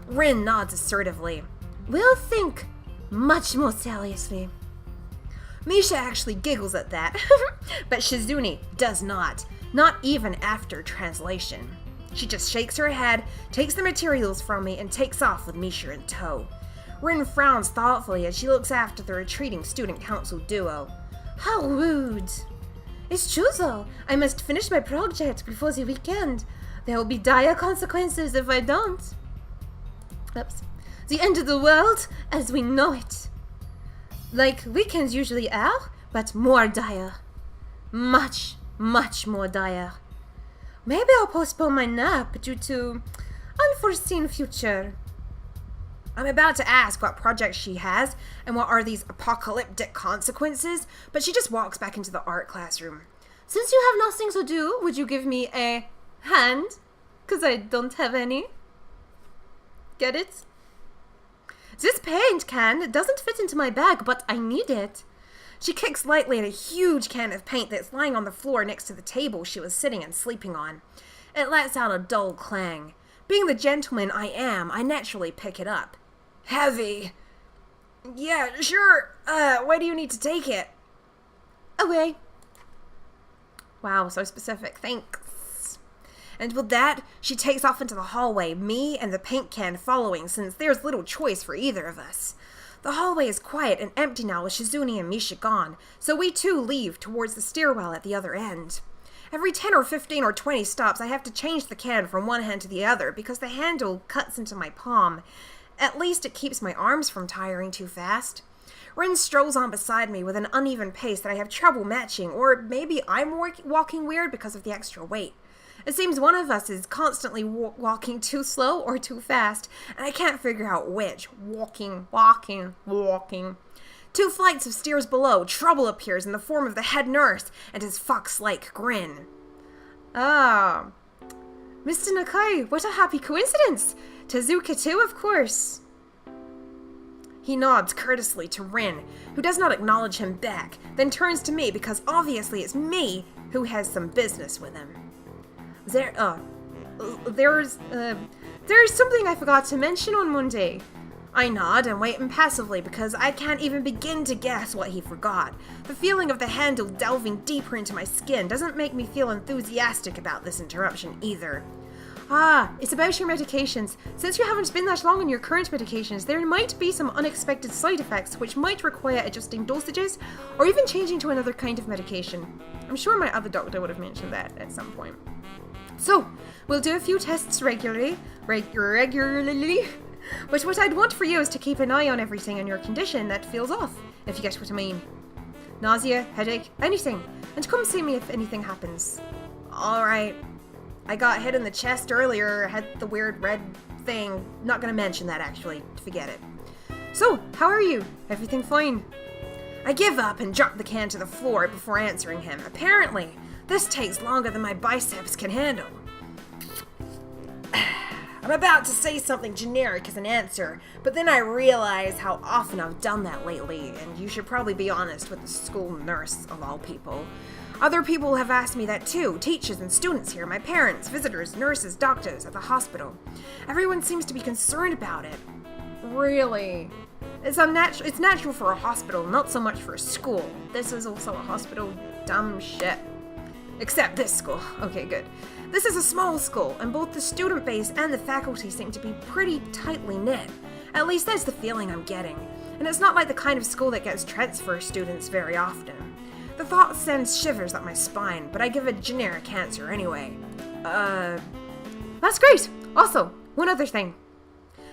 Rin nods assertively. We'll think much more seriously. Misha actually giggles at that, but Shizune does not even after translation. She just shakes her head, takes the materials from me, and takes off with Misha in tow. Rin frowns thoughtfully as she looks after the retreating student council duo. How rude! It's true though. I must finish my project before the weekend. There will be dire consequences if I don't. Oops. The end of the world as we know it. Like weekends usually are, but more dire. Much, much more dire. Maybe I'll postpone my nap due to unforeseen future. I'm about to ask what project she has and what are these apocalyptic consequences, but she just walks back into the art classroom. Since you have nothing to do, would you give me a hand? 'Cause I don't have any. Get it? This paint can doesn't fit into my bag, but I need it. She kicks lightly at a huge can of paint that's lying on the floor next to the table she was sitting and sleeping on. It lets out a dull clang. Being the gentleman I am, I naturally pick it up. Heavy. Yeah, sure. Why do you need to take it? Away. Wow, so specific. Thanks. And with that, she takes off into the hallway, me and the paint can following, since there's little choice for either of us. The hallway is quiet and empty now with Shizune and Misha gone, so we too leave towards the stairwell at the other end. Every 10 or 15 or 20 stops, I have to change the can from one hand to the other because the handle cuts into my palm. At least it keeps my arms from tiring too fast. Rin strolls on beside me with an uneven pace that I have trouble matching, or maybe I'm walking weird because of the extra weight. It seems one of us is constantly walking too slow or too fast, and I can't figure out which. Walking. 2 flights of stairs below, trouble appears in the form of the head nurse and his fox-like grin. Ah, Mr. Nakai, what a happy coincidence! Tezuka too, of course. He nods courteously to Rin, who does not acknowledge him back, then turns to me because obviously it's me who has some business with him. There's something I forgot to mention on Monday. I nod and wait impassively because I can't even begin to guess what he forgot. The feeling of the handle delving deeper into my skin doesn't make me feel enthusiastic about this interruption either. Ah, it's about your medications. Since you haven't been that long on your current medications, there might be some unexpected side effects which might require adjusting dosages or even changing to another kind of medication. I'm sure my other doctor would have mentioned that at some point. So, we'll do a few tests regularly, but what I'd want for you is to keep an eye on everything in your condition that feels off, if you get what I mean. Nausea, headache, anything, and come see me if anything happens. Alright. I got hit in the chest earlier, had the weird red thing. Not gonna mention that, actually. Forget it. So, how are you? Everything fine? I give up and drop the can to the floor before answering him. Apparently, this takes longer than my biceps can handle. I'm about to say something generic as an answer, but then I realize how often I've done that lately, and you should probably be honest with the school nurse of all people. Other people have asked me that too, teachers and students here, my parents, visitors, nurses, doctors at the hospital. Everyone seems to be concerned about it. Really? It's natural for a hospital, not so much for a school. This is also a hospital. Dumb shit. Except this school. Okay, good. This is a small school, and both the student base and the faculty seem to be pretty tightly knit. At least that's the feeling I'm getting. And it's not like the kind of school that gets transfer students very often. The thought sends shivers up my spine, but I give a generic answer anyway. That's great! Also, one other thing.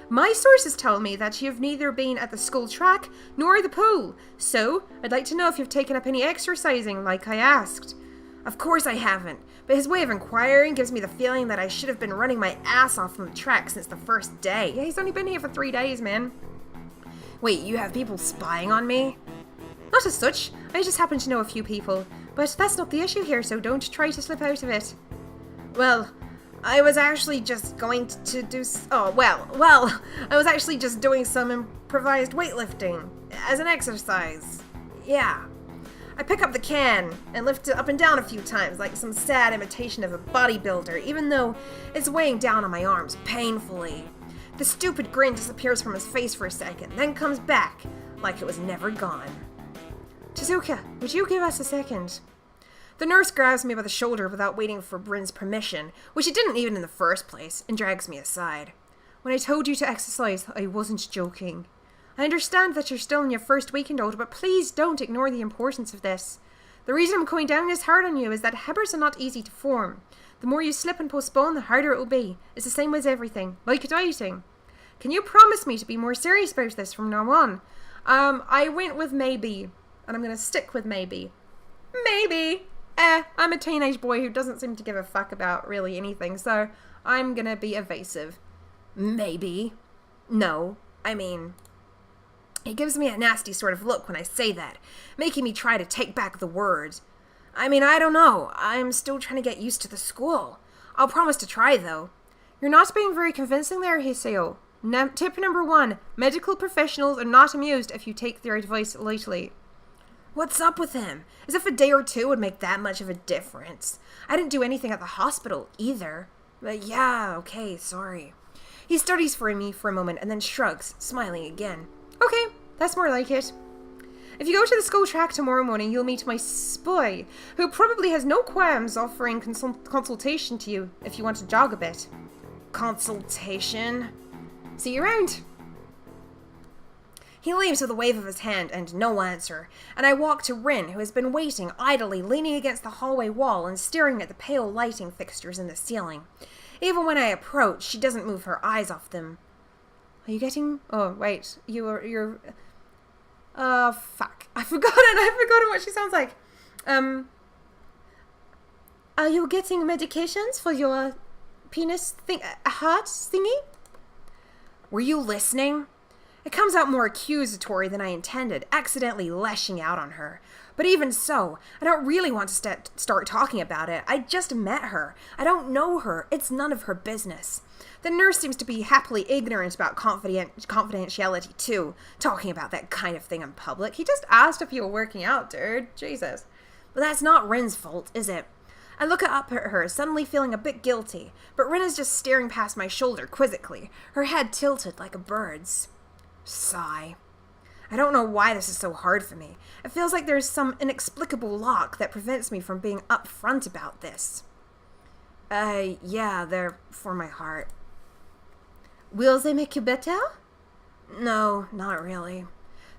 My sources tell me that you've neither been at the school track nor the pool, so I'd like to know if you've taken up any exercising like I asked. Of course I haven't, but his way of inquiring gives me the feeling that I should have been running my ass off on the track since the first day. Yeah, he's only been here for 3 days, man. Wait, you have people spying on me? Not as such, I just happen to know a few people, but that's not the issue here, so don't try to slip out of it. Well, I was actually just going to do... I was actually just doing some improvised weightlifting as an exercise. Yeah. I pick up the can and lift it up and down a few times like some sad imitation of a bodybuilder, even though it's weighing down on my arms painfully. The stupid grin disappears from his face for a second, then comes back like it was never gone. Tezuka, would you give us a second? The nurse grabs me by the shoulder without waiting for Rin's permission, which he didn't even in the first place, and drags me aside. When I told you to exercise, I wasn't joking. I understand that you're still in your first weekend old, but please don't ignore the importance of this. The reason I'm going down this hard on you is that habits are not easy to form. The more you slip and postpone, the harder it will be. It's the same with everything, like dieting. Can you promise me to be more serious about this from now on? I went with maybe, and I'm gonna stick with maybe. Maybe. I'm a teenage boy who doesn't seem to give a fuck about really anything, so I'm gonna be evasive. Maybe. No. I mean... He gives me a nasty sort of look when I say that, making me try to take back the words. I mean, I don't know. I'm still trying to get used to the school. I'll promise to try, though. You're not being very convincing there, Hiseo. Tip number 1. Medical professionals are not amused if you take their advice lightly. What's up with him? As if a day or two would make that much of a difference. I didn't do anything at the hospital, either. But yeah, okay, sorry. He studies for me for a moment and then shrugs, smiling again. Okay, that's more like it. If you go to the school track tomorrow morning, you'll meet my spy, who probably has no qualms offering consultation to you if you want to jog a bit. Consultation? See you around. He leaves with a wave of his hand and no answer, and I walk to Rin, who has been waiting idly, leaning against the hallway wall and staring at the pale lighting fixtures in the ceiling. Even when I approach, she doesn't move her eyes off them. Are you getting... Oh, wait. You're... fuck. I've forgotten what she sounds like. Are you getting medications for your heart thingy? Were you listening? It comes out more accusatory than I intended, accidentally lashing out on her. But even so, I don't really want to start talking about it. I just met her. I don't know her. It's none of her business. The nurse seems to be happily ignorant about confidentiality, too, talking about that kind of thing in public. He just asked if you were working out, dude. Jesus. But that's not Rin's fault, is it? I look up at her, suddenly feeling a bit guilty, but Rin is just staring past my shoulder quizzically, her head tilted like a bird's. Sigh. I don't know why this is so hard for me. It feels like there's some inexplicable lock that prevents me from being upfront about this. Yeah, they're for my heart. Will they make you better? No, not really.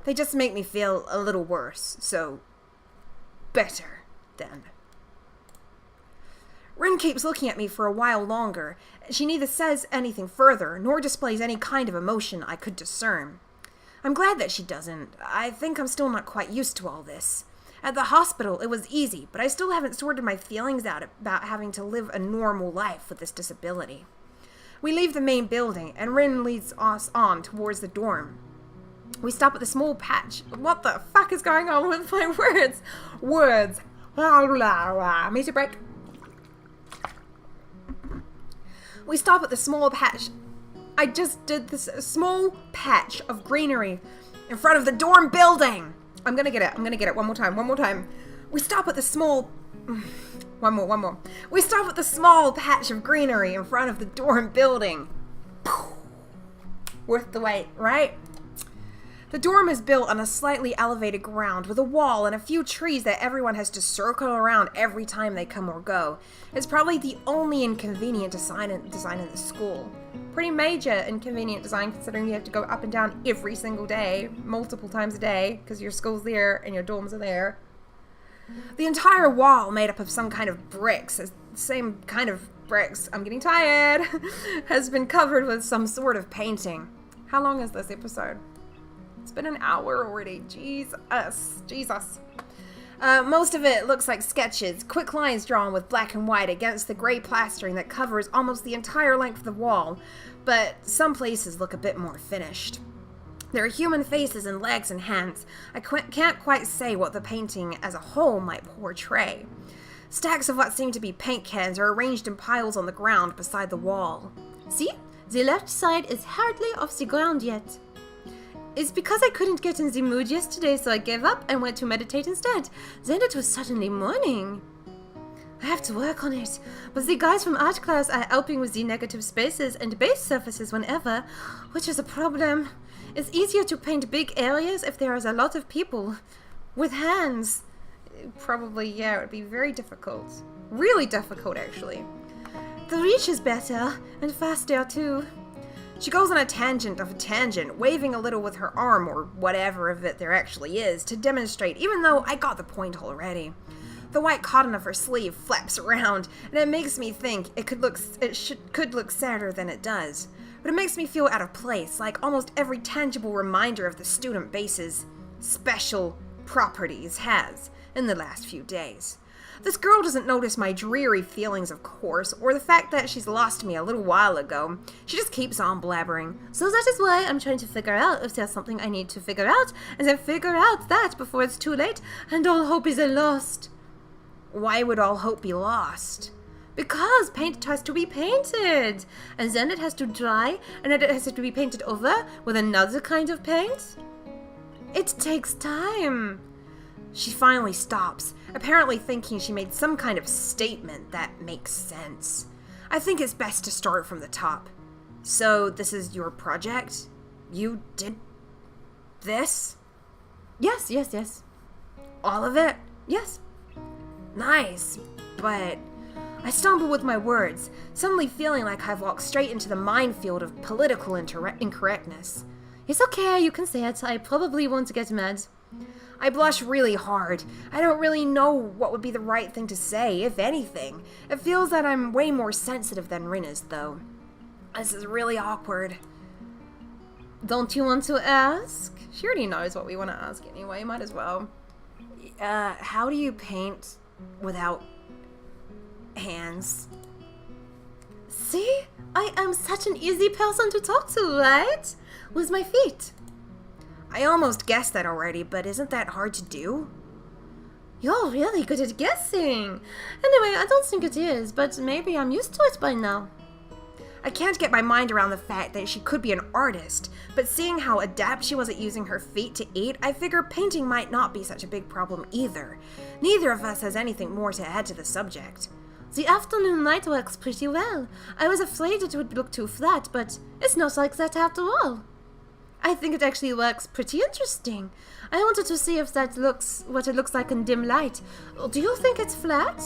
They just make me feel a little worse, so... better, then. Rin keeps looking at me for a while longer. She neither says anything further, nor displays any kind of emotion I could discern. I'm glad that she doesn't. I think I'm still not quite used to all this. At the hospital, it was easy, but I still haven't sorted my feelings out about having to live a normal life with this disability. We leave the main building, and Rin leads us on towards the dorm. We stop at the small patch. What the fuck is going on with my words? Words. Music break. We stop at the small patch. I just did this small patch of greenery in front of the dorm building. I'm gonna get it. One more time. We stop at the small... One more. We stop at the small patch of greenery in front of the dorm building. Worth the wait, right? The dorm is built on a slightly elevated ground with a wall and a few trees that everyone has to circle around every time they come or go. It's probably the only inconvenient design in the school. Pretty major inconvenient design considering you have to go up and down every single day, multiple times a day, because your school's there and your dorms are there. The entire wall, made up of some kind of bricks, same kind of bricks, I'm getting tired, has been covered with some sort of painting. How long is this episode? It's been an hour already. Jesus. Most of it looks like sketches, quick lines drawn with black and white against the gray plastering that covers almost the entire length of the wall, but some places look a bit more finished. There are human faces and legs and hands. I can't quite say what the painting as a whole might portray. Stacks of what seem to be paint cans are arranged in piles on the ground beside the wall. See? The left side is hardly off the ground yet. It's because I couldn't get in the mood yesterday, so I gave up and went to meditate instead. Then it was suddenly morning. I have to work on it, but the guys from art class are helping with the negative spaces and base surfaces whenever, which is a problem. It's easier to paint big areas if there is a lot of people. With hands. Probably, yeah, it would be very difficult. Really difficult, actually. The reach is better, and faster too. She goes on a tangent of a tangent, waving a little with her arm, or whatever of it there actually is, to demonstrate, even though I got the point already. The white cotton of her sleeve flaps around, and it makes me think it could look sadder than it does. But it makes me feel out of place, like almost every tangible reminder of the student base's special properties has in the last few days. This girl doesn't notice my dreary feelings, of course, or the fact that she's lost me a little while ago. She just keeps on blabbering. So that is why I'm trying to figure out if there's something I need to figure out, and then figure out that before it's too late, and all hope is lost. Why would all hope be lost? Because paint has to be painted, and then it has to dry, and then it has to be painted over with another kind of paint. It takes time. She finally stops, apparently thinking she made some kind of statement that makes sense. I think it's best to start from the top. So, this is your project? You did this? Yes. All of it? Yes. Nice, but I stumble with my words, suddenly feeling like I've walked straight into the minefield of political incorrectness. It's okay, you can say it. I probably won't get mad. I blush really hard. I don't really know what would be the right thing to say, if anything. It feels that I'm way more sensitive than Rin is, though. This is really awkward. Don't you want to ask? She already knows what we want to ask anyway, might as well. How do you paint without hands? See? I am such an easy person to talk to, right? With my feet. I almost guessed that already, but isn't that hard to do? You're really good at guessing. Anyway, I don't think it is, but maybe I'm used to it by now. I can't get my mind around the fact that she could be an artist, but seeing how adept she was at using her feet to eat, I figure painting might not be such a big problem either. Neither of us has anything more to add to the subject. The afternoon light works pretty well. I was afraid it would look too flat, but it's not like that after all. I think it actually works pretty interesting. I wanted to see if that looks what it looks like in dim light. Do you think it's flat?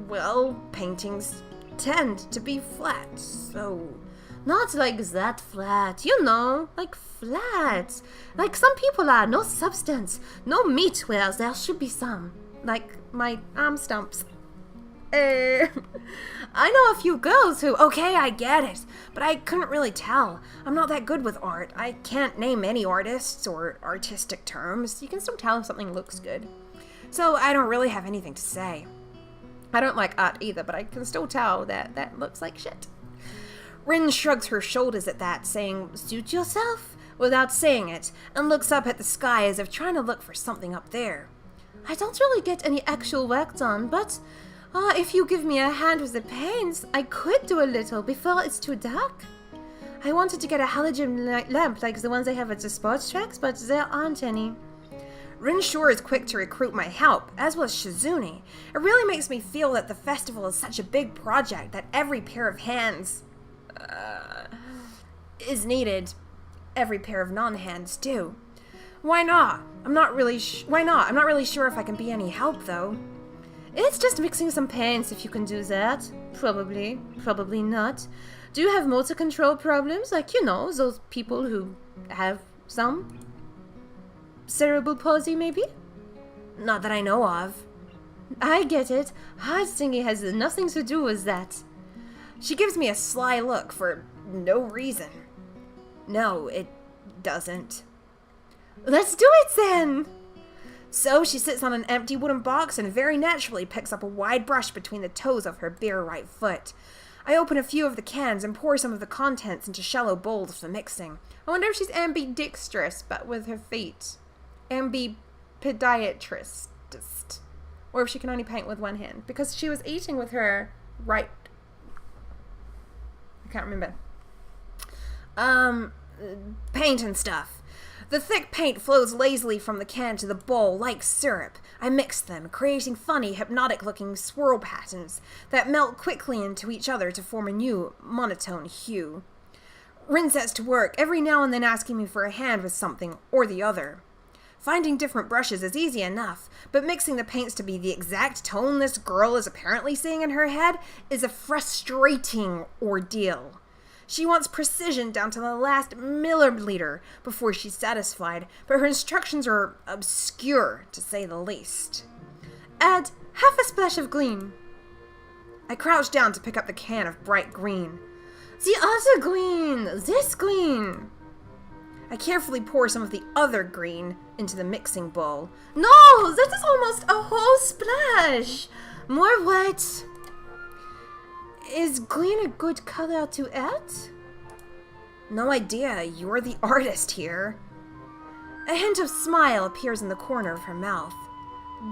Well, paintings tend to be flat, so... Not like that flat, you know, like flat. Like some people are, no substance, no meat, whereas there should be some. Like my arm stumps. I know a few girls who... Okay, I get it, but I couldn't really tell. I'm not that good with art. I can't name any artists or artistic terms. You can still tell if something looks good. So I don't really have anything to say. I don't like art either, but I can still tell that that looks like shit. Rin shrugs her shoulders at that, saying, "Suit yourself?" without saying it, and looks up at the sky as if trying to look for something up there. I don't really get any actual work done, but if you give me a hand with the paints, I could do a little before it's too dark. I wanted to get a halogen lamp like the ones they have at the sports tracks, but there aren't any. Rin sure is quick to recruit my help, as was Shizune. It really makes me feel that the festival is such a big project that every pair of hands is needed. Every pair of non-hands too. Why not? I'm not really sure if I can be any help though. It's just mixing some paints if you can do that. Probably not. Do you have motor control problems? Like, you know, those people who have some? Cerebral palsy, maybe? Not that I know of. I get it. Hard thingy has nothing to do with that. She gives me a sly look for no reason. No, it doesn't. Let's do it then! So she sits on an empty wooden box and very naturally picks up a wide brush between the toes of her bare right foot. I open a few of the cans and pour some of the contents into shallow bowls for mixing. I wonder if she's ambidextrous, but with her feet. Ambipediatrist. Or if she can only paint with one hand. Because she was eating with her right... I can't remember. Paint and stuff. The thick paint flows lazily from the can to the bowl like syrup. I mix them, creating funny, hypnotic-looking swirl patterns that melt quickly into each other to form a new, monotone hue. Rin sets to work, every now and then asking me for a hand with something or the other. Finding different brushes is easy enough, but mixing the paints to be the exact tone this girl is apparently seeing in her head is a frustrating ordeal. She wants precision down to the last milliliter before she's satisfied, but her instructions are obscure, to say the least. Add half a splash of green. I crouch down to pick up the can of bright green. The other green! This green! I carefully pour some of the other green into the mixing bowl. No! That is almost a whole splash! More white. Is green a good color to add? No idea. You're the artist here. A hint of smile appears in the corner of her mouth.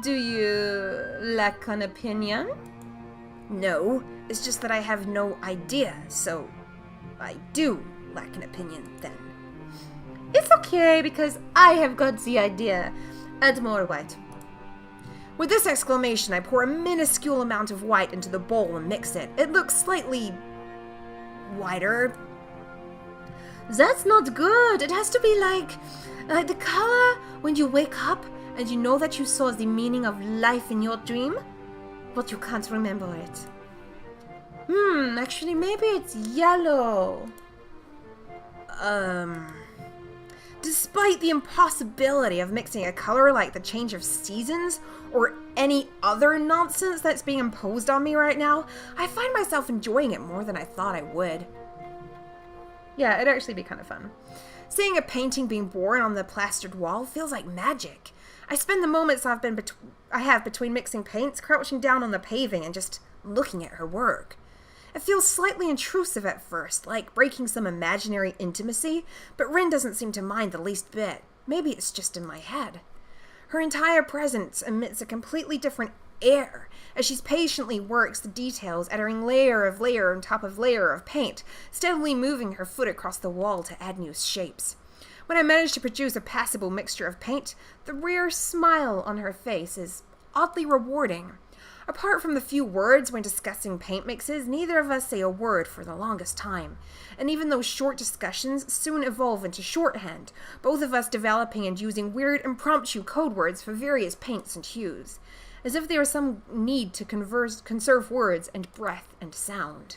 Do you lack an opinion? No, it's just that I have no idea, so I do lack an opinion then. It's okay, because I have got the idea. Add more white. With this exclamation, I pour a minuscule amount of white into the bowl and mix it. It looks slightly whiter. That's not good. It has to be like the color when you wake up and you know that you saw the meaning of life in your dream, but you can't remember it. Actually, maybe it's yellow. Despite the impossibility of mixing a color like the change of seasons or any other nonsense that's being imposed on me right now, I find myself enjoying it more than I thought I would. Yeah, it'd actually be kind of fun. Seeing a painting being born on the plastered wall feels like magic. I spend the moments I have between mixing paints crouching down on the paving and just looking at her work. It feels slightly intrusive at first, like breaking some imaginary intimacy, but Rin doesn't seem to mind the least bit. Maybe it's just in my head. Her entire presence emits a completely different air as she patiently works the details, adding layer on top of layer of paint, steadily moving her foot across the wall to add new shapes. When I manage to produce a passable mixture of paint, the rare smile on her face is oddly rewarding. Apart from the few words when discussing paint mixes, neither of us say a word for the longest time. And even those short discussions soon evolve into shorthand, both of us developing and using weird impromptu code words for various paints and hues, as if there was some need to conserve words and breath and sound.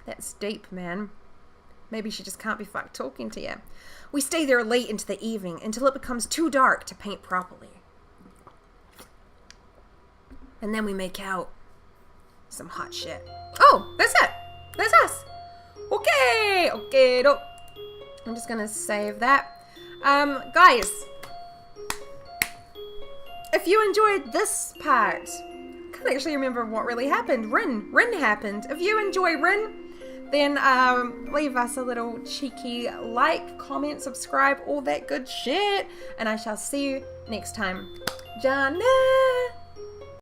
That's deep, man. Maybe she just can't be fucked talking to you. We stay there late into the evening until it becomes too dark to paint properly. And then we make out some hot shit. Oh, that's it. That's us. Okay. I'm just gonna save that. Guys, if you enjoyed this part, I can't actually remember what really happened. Rin happened. If you enjoy Rin, then leave us a little cheeky like, comment, subscribe, all that good shit. And I shall see you next time. Jana!